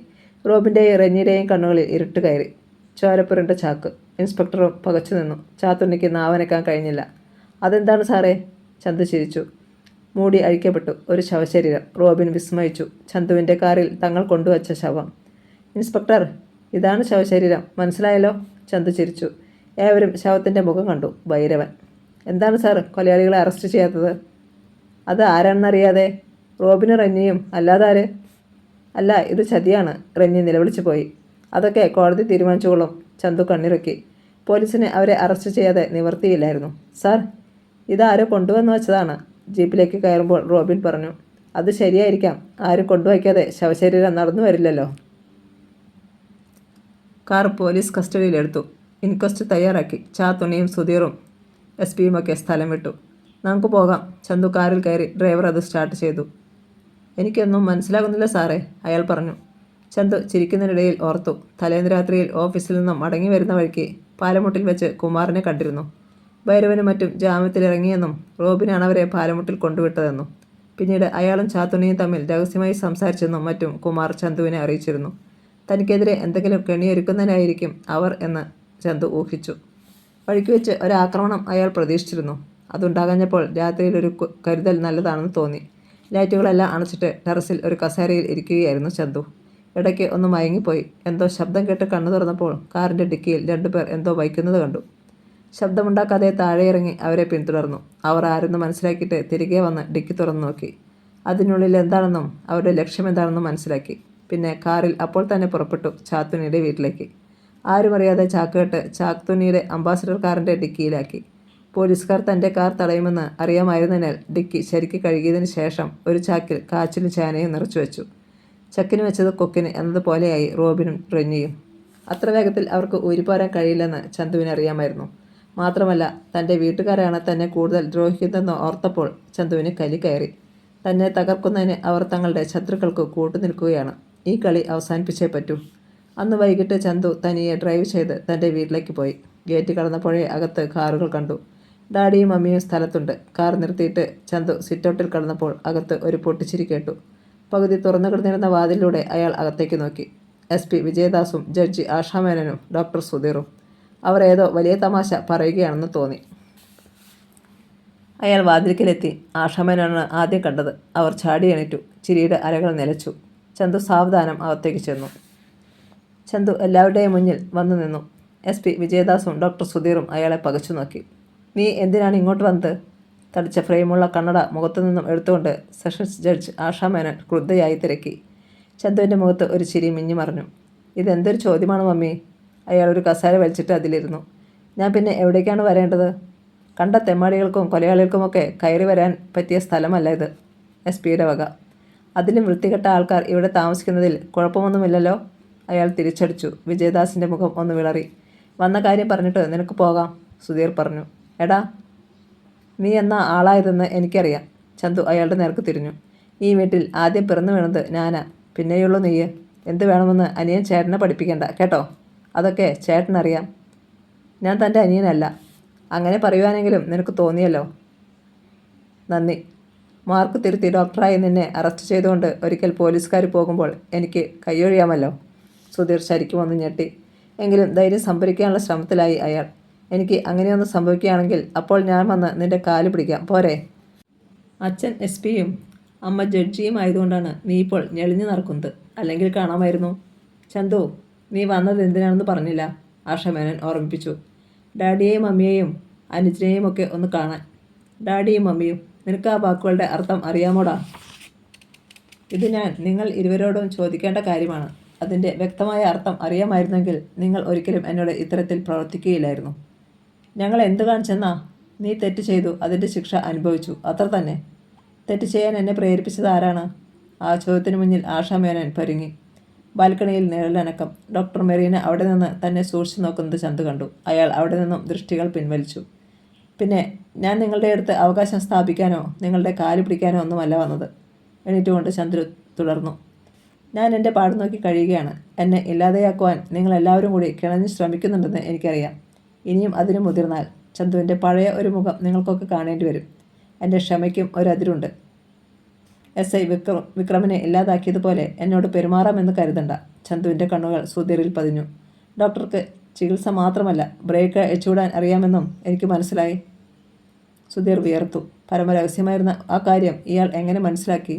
റോബിൻ്റെയും റെന്നിയുടെയും കണ്ണുകളിൽ ഇരുട്ട് കയറി. ചോരപ്പുരണ്ട ചാക്ക്. ഇൻസ്പെക്ടറും പകച്ചു നിന്നു. ചാത്തുണ്ണിക്ക് നാവനക്കാൻ കഴിഞ്ഞില്ല. അതെന്താണ് സാറേ? ചന്തു ചിരിച്ചു. മൂടി അഴിക്കപ്പെട്ടു. ഒരു ശവശരീരം. റോബിൻ വിസ്മയിച്ചു. ചന്തുവിൻ്റെ കാറിൽ തങ്ങൾ കൊണ്ടുവച്ച ശവം. ഇൻസ്പെക്ടർ, ഇതാണ് ശവശരീരം, മനസ്സിലായല്ലോ? ചന്തു ചിരിച്ചു. ഏവരും ശവത്തിൻ്റെ മുഖം കണ്ടു. ഭൈരവൻ. എന്താണ് സാർ കൊലയാളികളെ അറസ്റ്റ് ചെയ്യാത്തത്? അത് ആരാണെന്നറിയാതെ? റോബിനും റെന്നിയും. അല്ലാതാര്? അല്ല, ഇത് ചതിയാണ്. റെന്നി നിലവിളിച്ചു പോയി. അതൊക്കെ കോടതി തീരുമാനിച്ചുകൊള്ളും. ചന്തു കണ്ണിറുക്കി. പോലീസിന് അവരെ അറസ്റ്റ് ചെയ്യാതെ നിവർത്തിയില്ലായിരുന്നു. സാർ, ഇതാരോ കൊണ്ടുവന്നു വച്ചതാണ്. ജീപ്പിലേക്ക് കയറുമ്പോൾ റോബിൻ പറഞ്ഞു. അത് ശരിയായിരിക്കാം. ആരും കൊണ്ടുവയ്ക്കാതെ ശവശരീരം നടന്നു വരില്ലല്ലോ. കാർ പോലീസ് കസ്റ്റഡിയിലെടുത്തു. ഇൻക്വസ്റ്റ് തയ്യാറാക്കി. ചാത്തുണ്ണിയും സുധീറും SP-യുമൊക്കെ സ്ഥലം വിട്ടു. നമുക്ക് പോകാം. ചന്തു കാറിൽ കയറി. ഡ്രൈവർ അത് സ്റ്റാർട്ട് ചെയ്തു. എനിക്കൊന്നും മനസ്സിലാകുന്നില്ല സാറേ, അയാൾ പറഞ്ഞു. ചന്തു ചിരിക്കുന്നതിനിടയിൽ ഓർത്തു, തലേന്ന് രാത്രിയിൽ ഓഫീസിൽ നിന്നും മടങ്ങി വരുന്ന വഴിക്ക് പാലമുട്ടിൽ വെച്ച് കുമാറിനെ കണ്ടിരുന്നു. ഭൈരവനും മറ്റും ജാമ്യത്തിലിറങ്ങിയെന്നും റോബിനാണ് അവരെ പാലമുട്ടിൽ കൊണ്ടുവിട്ടതെന്നും പിന്നീട് അയാളും ചാത്തുണ്ണിയും തമ്മിൽ രഹസ്യമായി സംസാരിച്ചെന്നും മറ്റും കുമാർ ചന്തുവിനെ അറിയിച്ചിരുന്നു. തനിക്കെതിരെ എന്തെങ്കിലും കെണിയൊരുക്കുന്നതിനായിരിക്കും അവർ എന്ന് ചന്തു ഊഹിച്ചു. വഴിക്ക് വെച്ച് ഒരാക്രമണം അയാൾ പ്രതീക്ഷിച്ചിരുന്നു. അതുണ്ടാകാഞ്ഞപ്പോൾ രാത്രിയിൽ ഒരു കരുതൽ നല്ലതാണെന്ന് തോന്നി. ലൈറ്റുകളെല്ലാം അണച്ചിട്ട് ടെറസിൽ ഒരു കസേരയിൽ ഇരിക്കുകയായിരുന്നു ചന്തു. ഇടയ്ക്ക് ഒന്ന് മയങ്ങിപ്പോയി. എന്തോ ശബ്ദം കേട്ട് കണ്ണു തുറന്നപ്പോൾ കാറിൻ്റെ ഡിക്കിയിൽ 2 പേർ എന്തോ വയ്ക്കുന്നത് കണ്ടു. ശബ്ദമുണ്ടാക്കാതെ താഴെയിറങ്ങി അവരെ പിന്തുടർന്നു. അവർ ആരെന്ന് മനസ്സിലാക്കിയിട്ട് തിരികെ വന്ന് ഡിക്കി തുറന്നു നോക്കി. അതിനുള്ളിൽ എന്താണെന്നും അവരുടെ ലക്ഷ്യമെന്താണെന്നും മനസ്സിലാക്കി. പിന്നെ കാറിൽ അപ്പോൾ തന്നെ പുറപ്പെട്ടു ചാത്തുണ്ണിയുടെ വീട്ടിലേക്ക്. ആരും അറിയാതെ ചാക്കുകെട്ട് ചാത്തുണ്ണിയുടെ അംബാസഡർ കാറിൻ്റെ ഡിക്കിയിലാക്കി. പോലീസുകാർ തൻ്റെ കാർ തടയുമെന്ന് അറിയാമായിരുന്നതിനാൽ ഡിക്കി ശരിക്ക് കഴുകിയതിന് ശേഷം ഒരു ചാക്കിൽ കാച്ചിലും ചേനയും നിറച്ചു വെച്ചു. ചക്കിന് വെച്ചത് കൊക്കിന് എന്നതുപോലെയായി റോബിനും റെന്നിയും. അത്ര വേഗത്തിൽ അവർക്ക് ഊരിപ്പോരാൻ കഴിയില്ലെന്ന് ചന്തുവിന് അറിയാമായിരുന്നു. മാത്രമല്ല, തൻ്റെ വീട്ടുകാരാണ് തന്നെ കൂടുതൽ ദ്രോഹിക്കുന്നതെന്ന് ഓർത്തപ്പോൾ ചന്തുവിന് കലി കയറി. തന്നെ തകർക്കുന്നതിന് അവർ തങ്ങളുടെ ശത്രുക്കൾക്ക് കൂട്ടുനിൽക്കുകയാണ്. ഈ കളി അവസാനിപ്പിച്ചേ പറ്റൂ. അന്ന് വൈകിട്ട് ചന്തു തനിയെ ഡ്രൈവ് ചെയ്ത് തൻ്റെ വീട്ടിലേക്ക് പോയി. ഗേറ്റ് കടന്നപ്പോഴേ അകത്ത് കാറുകൾ കണ്ടു. ഡാഡിയും മമ്മിയും സ്ഥലത്തുണ്ട്. കാർ നിർത്തിയിട്ട് ചന്തു സിറ്റൗട്ടിൽ കടന്നപ്പോൾ അകത്ത് ഒരു പൊട്ടിച്ചിരി കേട്ടു. പകുതി തുറന്നു കിടന്നിരുന്ന വാതിലിലൂടെ അയാൾ അകത്തേക്ക് നോക്കി. SP വിജയദാസും ജഡ്ജി ആഷാമേനനും ഡോക്ടർ സുധീറും. അവർ ഏതോ വലിയ തമാശ പറയുകയാണെന്ന് തോന്നി. അയാൾ വാതിൽക്കലെത്തി. ആഷാമേനാണ് ആദ്യം കണ്ടത്. അവർ ചാടി എണീറ്റു. ചിരിയുടെ അലകൾ നിലച്ചു. ചന്തു സാവധാനം അകത്തേക്ക് ചെന്നു. ചന്തു എല്ലാവരുടെയും മുന്നിൽ വന്നു നിന്നു. SP വിജയദാസും ഡോക്ടർ സുധീറും അയാളെ പകച്ചു നോക്കി. നീ എന്തിനാണ് ഇങ്ങോട്ട് വന്നത്? തടിച്ച ഫ്രെയിമുള്ള കണ്ണട മുഖത്തു നിന്നും എടുത്തുകൊണ്ട് സെഷൻസ് ജഡ്ജ് ആഷാമേനൻ ക്രുദ്ധയായി തിരക്കി. ചന്തുവിൻ്റെ മുഖത്ത് ഒരു ചിരി മിന്നി മറഞ്ഞു. ഇതെന്തൊരു ചോദ്യമാണ് മമ്മി? അയാൾ ഒരു കസേര വലിച്ചിട്ട് അതിലിരുന്നു. ഞാൻ പിന്നെ എവിടേക്കാണ് വരേണ്ടത്? കണ്ട തെമ്മാടികൾക്കും കൊലയാളികൾക്കുമൊക്കെ കയറി വരാൻ പറ്റിയ സ്ഥലമല്ല ഇത്. SP-യുടെ വക. അതിലും വൃത്തികെട്ട ആൾക്കാർ ഇവിടെ താമസിക്കുന്നതിൽ കുഴപ്പമൊന്നുമില്ലല്ലോ? അയാൾ തിരിച്ചടിച്ചു. വിജയദാസിൻ്റെ മുഖം ഒന്ന് വിളറി. വന്ന കാര്യം പറഞ്ഞിട്ട് നിനക്ക് പോകാം, സുധീർ പറഞ്ഞു. എടാ, നീ എന്ന ആളായതെന്ന് എനിക്കറിയാം. ചന്തു അയാളുടെ നേർക്ക് തിരിഞ്ഞു. ഈ വീട്ടിൽ ആദ്യം പിറന്നു വീണത് ഞാനാ. പിന്നെയുള്ളൂ നീ. എന്ത് വേണമെന്ന് അനിയൻ ചേട്ടനെ പഠിപ്പിക്കണ്ട കേട്ടോ. അതൊക്കെ ചേട്ടനറിയാം. ഞാൻ തൻ്റെ അനിയനല്ല. അങ്ങനെ പറയുവാനെങ്കിലും നിനക്ക് തോന്നിയല്ലോ. നന്ദി. മാർക്ക് തിരുത്തി ഡോക്ടറായി നിന്നെ അറസ്റ്റ് ചെയ്തുകൊണ്ട് ഒരിക്കൽ പോലീസുകാർ പോകുമ്പോൾ എനിക്ക് കൈയൊഴിയാമല്ലോ. സുധീർ ശരിക്കും ഒന്ന് ഞെട്ടി. എങ്കിലും ധൈര്യം സംഭരിക്കാനുള്ള ശ്രമത്തിലായി അയാൾ. എനിക്ക് അങ്ങനെയൊന്ന് സംഭവിക്കുകയാണെങ്കിൽ അപ്പോൾ ഞാൻ വന്ന് നിൻ്റെ കാല് പിടിക്കാം, പോരെ? അച്ഛൻ SP-യും അമ്മ ജഡ്ജിയും ആയതുകൊണ്ടാണ് നീ ഇപ്പോൾ ഞെളിഞ്ഞു നടക്കുന്നത്. അല്ലെങ്കിൽ കാണാമായിരുന്നു. ചന്തു, നീ വന്നത് എന്തിനാണെന്ന് പറഞ്ഞില്ല, ആഷാമേനൻ ഓർമ്മിപ്പിച്ചു. ഡാഡിയെയും മമ്മിയെയും അനുജനെയും ഒക്കെ ഒന്ന് കാണാൻ. ഡാഡിയും മമ്മിയും, നിനക്ക് ആ വാക്കുകളുടെ അർത്ഥം അറിയാമോടാ? ഇത് ഞാൻ നിങ്ങൾ ഇരുവരോടും ചോദിക്കേണ്ട കാര്യമാണ്. അതിൻ്റെ വ്യക്തമായ അർത്ഥം അറിയാമായിരുന്നെങ്കിൽ നിങ്ങൾ ഒരിക്കലും എന്നോട് ഇത്തരത്തിൽ പ്രവർത്തിക്കുകയില്ലായിരുന്നു. ഞങ്ങൾ എന്ത് കാണിച്ചെന്നാ? നീ തെറ്റ് ചെയ്തു, അതിൻ്റെ ശിക്ഷ അനുഭവിച്ചു, അത്ര തന്നെ. തെറ്റ് ചെയ്യാൻ എന്നെ പ്രേരിപ്പിച്ചത് ആരാണ്? ആ ചോദ്യത്തിന് മുന്നിൽ ആഷാമേനൻ പരുങ്ങി. ബാൽക്കണിയിൽ നിഴലനക്കം. ഡോക്ടർ മെറീന അവിടെ നിന്ന് തന്നെ സൂക്ഷിച്ചു നോക്കുന്നത് ചന്തു കണ്ടു. അയാൾ അവിടെ നിന്നും ദൃഷ്ടികൾ പിൻവലിച്ചു. പിന്നെ ഞാൻ നിങ്ങളുടെ അടുത്ത് അവകാശം സ്ഥാപിക്കാനോ നിങ്ങളുടെ കാല് പിടിക്കാനോ ഒന്നുമല്ല വന്നത്. എണീറ്റുകൊണ്ട് ചന്ദ്രു തുടർന്നു. ഞാൻ എൻ്റെ പാട് നോക്കി കഴിയുകയാണ്. എന്നെ ഇല്ലാതെയാക്കുവാൻ നിങ്ങളെല്ലാവരും കൂടി കിണഞ്ഞ് ശ്രമിക്കുന്നുണ്ടെന്ന് എനിക്കറിയാം. ഇനിയും അതിന് മുതിർന്നാൽ ചന്തുവിൻ്റെ പഴയ ഒരു മുഖം നിങ്ങൾക്കൊക്കെ കാണേണ്ടി വരും. എൻ്റെ ക്ഷമയ്ക്കും ഒരതിരുണ്ട്. SI വിക്രമിനെ ഇല്ലാതാക്കിയതുപോലെ എന്നോട് പെരുമാറാമെന്ന് കരുതണ്ട. ചന്തുവിൻ്റെ കണ്ണുകൾ സുധീറിൽ പതിഞ്ഞു. ഡോക്ടർക്ക് ചികിത്സ മാത്രമല്ല ബ്രേക്ക് അഴിച്ചുവിടാൻ അറിയാമെന്നും എനിക്ക് മനസ്സിലായി. സുധീർ വിയർത്തു. പരമരഹസ്യമായിരുന്ന ആ കാര്യം ഇയാൾ എങ്ങനെ മനസ്സിലാക്കി?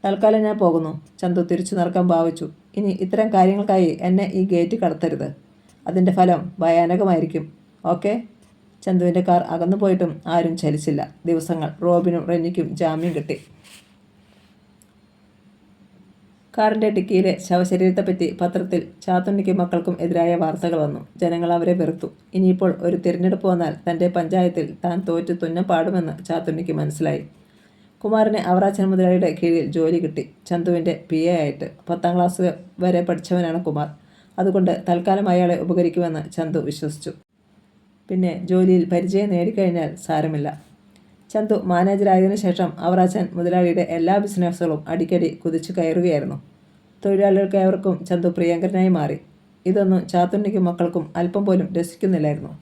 തൽക്കാലം ഞാൻ പോകുന്നു. ചന്തു തിരിച്ചു നടക്കാൻ ഭാവിച്ചു. ഇനി ഇത്തരം കാര്യങ്ങൾക്കായി എന്നെ ഈ ഗേറ്റ് കടത്തരുത്. അതിൻ്റെ ഫലം ഭയാനകമായിരിക്കും. ഓക്കെ? ചന്തുവിൻ്റെ കാർ അകന്നു പോയിട്ടും ആരും ചലിച്ചില്ല. ദിവസങ്ങൾ. റോബിനും റെന്നിക്കും ജാമ്യം കിട്ടി. കാറിൻ്റെ ഡിക്കിയിലെ ശവശരീരത്തെപ്പറ്റി പത്രത്തിൽ ചാത്തുണ്ണിക്കും മക്കൾക്കും എതിരായ വാർത്തകൾ വന്നു. ജനങ്ങൾ അവരെ വെറുത്തു. ഇനിയിപ്പോൾ ഒരു തിരഞ്ഞെടുപ്പ് വന്നാൽ തൻ്റെ പഞ്ചായത്തിൽ താൻ തോറ്റു തുന്നം പാടുമെന്ന് ചാത്തുണ്ണിക്ക് മനസ്സിലായി. കുമാറിന് അവറാച്ചൻ മുതലാളിയുടെ കീഴിൽ ജോലി കിട്ടി. ചന്തുവിൻ്റെ PA ആയിട്ട്. 10ാം ക്ലാസ് വരെ പഠിച്ചവനാണ് കുമാർ. അതുകൊണ്ട് തൽക്കാലം അയാളെ ഉപകരിക്കുമെന്ന് ചന്തു വിശ്വസിച്ചു. പിന്നെ ജോലിയിൽ പരിചയം നേടിക്കഴിഞ്ഞാൽ സാരമില്ല. ചന്തു മാനേജരായതിനു ശേഷം അവറാച്ചൻ മുതലാളിയുടെ എല്ലാ ബിസിനസ്സുകളും അടിക്കടി കുതിച്ചു കയറുകയായിരുന്നു. തൊഴിലാളികൾക്ക് ഏവർക്കും ചന്തു പ്രിയങ്കരനായി മാറി. ഇതൊന്നും ചാത്തുണ്ണിക്കും മക്കൾക്കും അല്പം പോലും രസിക്കുന്നില്ലായിരുന്നു.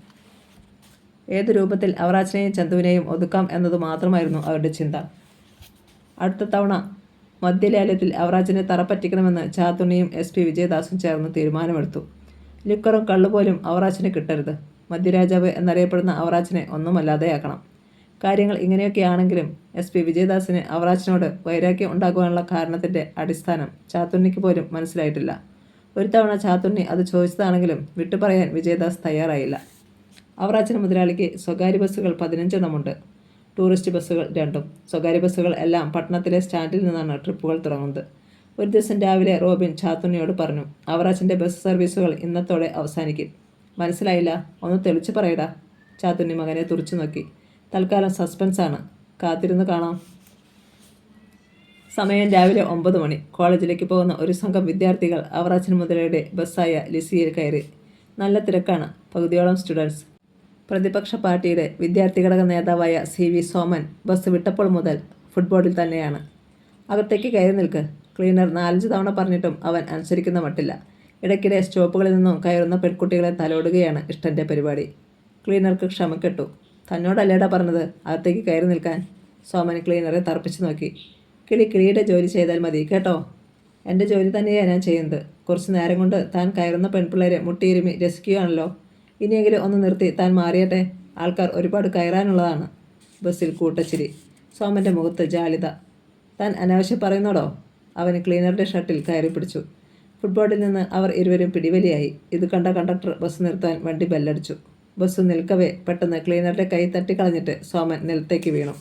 ഏതു രൂപത്തിൽ അവറാച്ചനെയും ചന്തുവിനെയും ഒതുക്കാം എന്നതു മാത്രമായിരുന്നു അവരുടെ ചിന്ത. അടുത്ത തവണ മദ്യലാലയത്തിൽ അവറാച്ചനെ തറപ്പറ്റിക്കണമെന്ന് ചാത്തുണ്ണിയും SP വിജയദാസും ചേർന്ന് തീരുമാനമെടുത്തു. ലിക്കറും കള്ളുപോലും അവറാച്ചന് കിട്ടരുത്. മദ്യരാജാവ് എന്നറിയപ്പെടുന്ന അവറാച്ചനെ ഒന്നുമല്ലാതെയാക്കണം. കാര്യങ്ങൾ ഇങ്ങനെയൊക്കെയാണെങ്കിലും SP വിജയദാസിന് അവറാച്ചനോട് വൈരാഗ്യം ഉണ്ടാക്കുവാനുള്ള കാരണത്തിൻ്റെ അടിസ്ഥാനം ചാത്തുണ്ണിക്ക് പോലും മനസ്സിലായിട്ടില്ല. ഒരു തവണ ചാത്തുണ്ണി അത് ചോദിച്ചതാണെങ്കിലും വിട്ടുപറയാൻ വിജയദാസ് തയ്യാറായില്ല. അവറാച്ചൻ മുതലാളിക്ക് സ്വകാര്യ ബസ്സുകൾ 15 എണ്ണമുണ്ട്. ടൂറിസ്റ്റ് ബസ്സുകൾ 2. സ്വകാര്യ ബസ്സുകൾ എല്ലാം പട്ടണത്തിലെ സ്റ്റാൻഡിൽ നിന്നാണ് ട്രിപ്പുകൾ തുടങ്ങുന്നത്. ഒരു ദിവസം രാവിലെ റോബിൻ ചാത്തുണ്ണിയോട് പറഞ്ഞു, അവറാച്ചൻ്റെ ബസ് സർവീസുകൾ ഇന്നത്തോടെ അവസാനിക്കും. മനസ്സിലായില്ല, ഒന്ന് തെളിച്ചു പറയടാ. ചാത്തുണ്ണി മകനെ തുറച്ചു നോക്കി. തൽക്കാലം സസ്പെൻസാണ്, കാത്തിരുന്ന് കാണാം. സമയം രാവിലെ 9 മണി. കോളേജിലേക്ക് പോകുന്ന ഒരു സംഘം വിദ്യാർത്ഥികൾ അവറാച്ചൻ മുതലാളിയുടെ ബസ്സായ ലിസിയിൽ കയറി. നല്ല തിരക്കാണ്. പകുതിയോളം സ്റ്റുഡൻസ്. പ്രതിപക്ഷ പാർട്ടിയുടെ വിദ്യാർത്ഥി ഘടക നേതാവായ CV സോമൻ ബസ് വിട്ടപ്പോൾ മുതൽ ഫുട്ബോളിൽ തന്നെയാണ്. അകത്തേക്ക് കയറി നിൽക്ക്. ക്ലീനർ 4-5 തവണ പറഞ്ഞിട്ടും അവൻ അനുസരിക്കുന്ന മട്ടില്ല. ഇടയ്ക്കിടെ സ്റ്റോപ്പുകളിൽ നിന്നും കയറുന്ന പെൺകുട്ടികളെ തലോടുകയാണ് ഇഷ്ടൻ്റെ പരിപാടി. ക്ലീനർക്ക് ക്ഷമക്കെട്ടു. തന്നോടല്ലേടാ പറഞ്ഞത് അകത്തേക്ക് കയറി നിൽക്കാൻ? സോമൻ ക്ലീനറെ തറപ്പിച്ചു നോക്കി. കിളിയുടെ ജോലി ചെയ്താൽ മതി കേട്ടോ. എൻ്റെ ജോലി തന്നെയാണ് ഞാൻ ചെയ്യുന്നത്. കുറച്ച് നേരം കൊണ്ട് താൻ കയറുന്ന പെൺപിള്ളേരെ മുട്ടിയിരുമി രസിക്കുകയാണല്ലോ. ഇനിയെങ്കിലും ഒന്ന് നിർത്തി താൻ മാറിയട്ടെ. ആൾക്കാർ ഒരുപാട് കയറാനുള്ളതാണ്. ബസ്സിൽ കൂട്ടച്ചിരി. സോമൻ്റെ മുഖത്ത് ജാലിത. താൻ അനാവശ്യം പറയുന്നോടോ? അവന് ക്ലീനറുടെ ഷർട്ടിൽ കയറി പിടിച്ചു. ഫുട്ബോളിൽ നിന്ന് അവർ ഇരുവരും പിടിവലിയായി. ഇത് കണ്ട കണ്ടക്ടർ ബസ് നിർത്താൻ വണ്ടി ബെല്ലടിച്ചു. ബസ് നിൽക്കവേ പെട്ടെന്ന് ക്ലീനറുടെ കൈ തട്ടിക്കളഞ്ഞിട്ട് സോമൻ നിലത്തേക്ക് വീണു.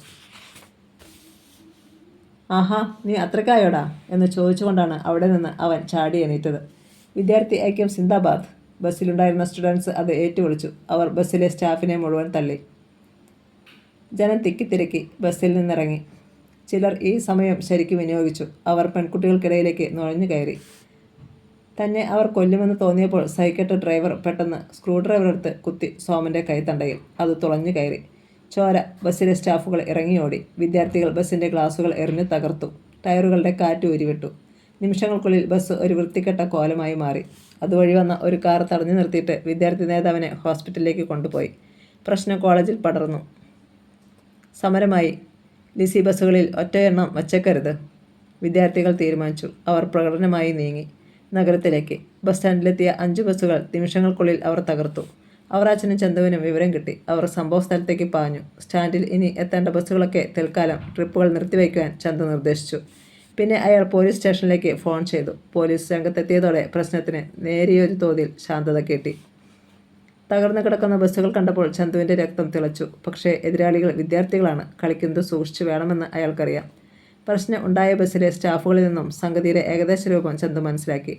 ആഹാ, നീ അത്രക്കായോടാ എന്ന് ചോദിച്ചുകൊണ്ടാണ് അവിടെ നിന്ന് അവൻ ചാടി എണീറ്റത്. വിദ്യാർത്ഥി ഐക്യം സിന്ദാബാദ്. ബസ്സിലുണ്ടായിരുന്ന സ്റ്റുഡൻസ് അത് ഏറ്റുവിളിച്ചു. അവർ ബസ്സിലെ സ്റ്റാഫിനെ മുഴുവൻ തള്ളി. ജനം തിക്കിത്തിരക്കി ബസ്സിൽ നിന്നിറങ്ങി. ചിലർ ഈ സമയം ശരിക്കും വിനിയോഗിച്ചു. അവർ പെൺകുട്ടികൾക്കിടയിലേക്ക് നുഴഞ്ഞു കയറി. തന്നെ അവർ കൊല്ലുമെന്ന് തോന്നിയപ്പോൾ സൈക്കിട്ട് ഡ്രൈവർ പെട്ടെന്ന് സ്ക്രൂ ഡ്രൈവർ എടുത്ത് കുത്തി സോമൻ്റെ കൈത്തണ്ടയിൽ. അത് തുളഞ്ഞു കയറി. ചോര. ബസ്സിലെ സ്റ്റാഫുകൾ ഇറങ്ങിയോടി. വിദ്യാർത്ഥികൾ ബസ്സിൻ്റെ ഗ്ലാസുകൾ എറിഞ്ഞു തകർത്തു. ടയറുകളുടെ കാറ്റ് ഉരുവിട്ടു. നിമിഷങ്ങൾക്കുള്ളിൽ ബസ് ഒരു വൃത്തികെട്ട കോലമായി മാറി. അതുവഴി വന്ന ഒരു കാർ തടഞ്ഞു നിർത്തിയിട്ട് വിദ്യാർത്ഥി നേതാവിനെ ഹോസ്പിറ്റലിലേക്ക് കൊണ്ടുപോയി. പ്രശ്നം കോളേജിൽ പടർന്നു. സമരമായി. ലിസി ബസ്സുകളിൽ ഒറ്റയെണ്ണം വച്ചേക്കരുത്. വിദ്യാർത്ഥികൾ തീരുമാനിച്ചു. അവർ പ്രകടനമായി നീങ്ങി നഗരത്തിലേക്ക്. ബസ് സ്റ്റാൻഡിലെത്തിയ 5 ബസ്സുകൾ നിമിഷങ്ങൾക്കുള്ളിൽ അവർ തകർത്തു. അവറാച്ചനും ചന്തുവിനും വിവരം കിട്ടി. അവർ സംഭവ സ്ഥലത്തേക്ക് പാഞ്ഞു. സ്റ്റാൻഡിൽ ഇനി എത്തേണ്ട ബസ്സുകളൊക്കെ തൽക്കാലം ട്രിപ്പുകൾ നിർത്തിവയ്ക്കുവാൻ ചന്തു നിർദ്ദേശിച്ചു. പിന്നെ അയാൾ പോലീസ് സ്റ്റേഷനിലേക്ക് ഫോൺ ചെയ്തു. പോലീസ് രംഗത്തെത്തിയതോടെ പ്രശ്നത്തിന് നേരിയൊരു തോതിൽ ശാന്തത കിട്ടി. തകർന്നു കിടക്കുന്ന ബസ്സുകൾ കണ്ടപ്പോൾ ചന്തുവിൻ്റെ രക്തം തിളച്ചു. പക്ഷേ എതിരാളികൾ വിദ്യാർത്ഥികളാണ്. കളിക്കുന്നത് സൂക്ഷിച്ചു വേണമെന്ന് അയാൾക്കറിയാം. പ്രശ്നം ഉണ്ടായ ബസ്സിലെ സ്റ്റാഫുകളിൽ നിന്നും സംഗതിയുടെ ഏകദേശ രൂപം ചന്തു മനസ്സിലാക്കി.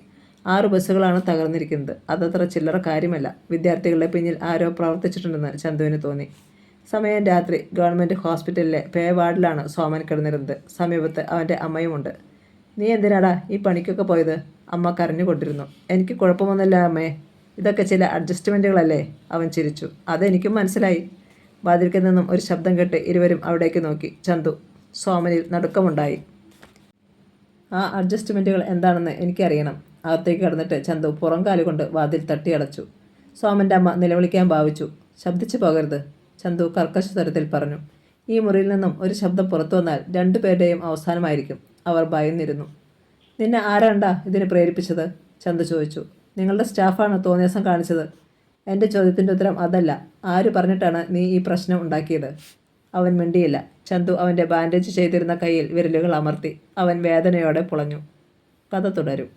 6 ബസ്സുകളാണ് തകർന്നിരിക്കുന്നത്. അതത്ര ചില്ലറ കാര്യമല്ല. വിദ്യാർത്ഥികളുടെ പിന്നിൽ ആരോ പ്രവർത്തിച്ചിട്ടുണ്ടെന്ന് ചന്തുവിന് തോന്നി. സമയം രാത്രി. ഗവൺമെൻറ് ഹോസ്പിറ്റലിലെ പേ വാർഡിലാണ് സോമൻ കിടന്നിരുന്നത്. സമീപത്ത് അവൻ്റെ അമ്മയുമുണ്ട്. നീ എന്തിനാടാ ഈ പണിക്കൊക്കെ പോയത്? അമ്മ കരഞ്ഞുകൊണ്ടിരുന്നു. എനിക്ക് കുഴപ്പമൊന്നുമില്ല അമ്മേ. ഇതൊക്കെ ചില അഡ്ജസ്റ്റ്മെൻറ്റുകളല്ലേ? അവൻ ചിരിച്ചു. അതെനിക്കും മനസ്സിലായി. വാതിൽക്കൽ നിന്നും ഒരു ശബ്ദം കേട്ട് ഇരുവരും അവിടേക്ക് നോക്കി. ചന്തു. സോമനിൽ നടുക്കമുണ്ടായി. ആ അഡ്ജസ്റ്റ്മെൻറ്റുകൾ എന്താണെന്ന് എനിക്കറിയണം. അകത്തേക്ക് കിടന്നിട്ട് ചന്തു പുറംകാലുകൊണ്ട് വാതിൽ തട്ടിയടച്ചു. സോമൻ്റെ അമ്മ നിലവിളിക്കാൻ ഭാവിച്ചു. ശബ്ദിച്ചു പോകരുത്, ചന്തു കർക്കശ സ്വരത്തിൽ പറഞ്ഞു. ഈ മുറിയിൽ നിന്നും ഒരു ശബ്ദം പുറത്തു വന്നാൽ 2 പേരുടെയും അവസാനമായിരിക്കും. അവർ ഭയന്നിരുന്നു. നിന്നെ ആരാണ്ടാ ഇതിന് പ്രേരിപ്പിച്ചത്? ചന്തു ചോദിച്ചു. നിങ്ങളുടെ സ്റ്റാഫാണ് തോന്നിയാസം കാണിച്ചത്. എൻ്റെ ചോദ്യത്തിൻ്റെ ഉത്തരം അതല്ല. ആര് പറഞ്ഞിട്ടാണ് നീ ഈ പ്രശ്നം ഉണ്ടാക്കിയത്? അവൻ മിണ്ടിയില്ല. ചന്തു അവൻ്റെ ബാൻഡേജ് ചെയ്തിരുന്ന കയ്യിൽ വിരലുകൾ അമർത്തി. അവൻ വേദനയോടെ പുളഞ്ഞു. കഥ തുടരും.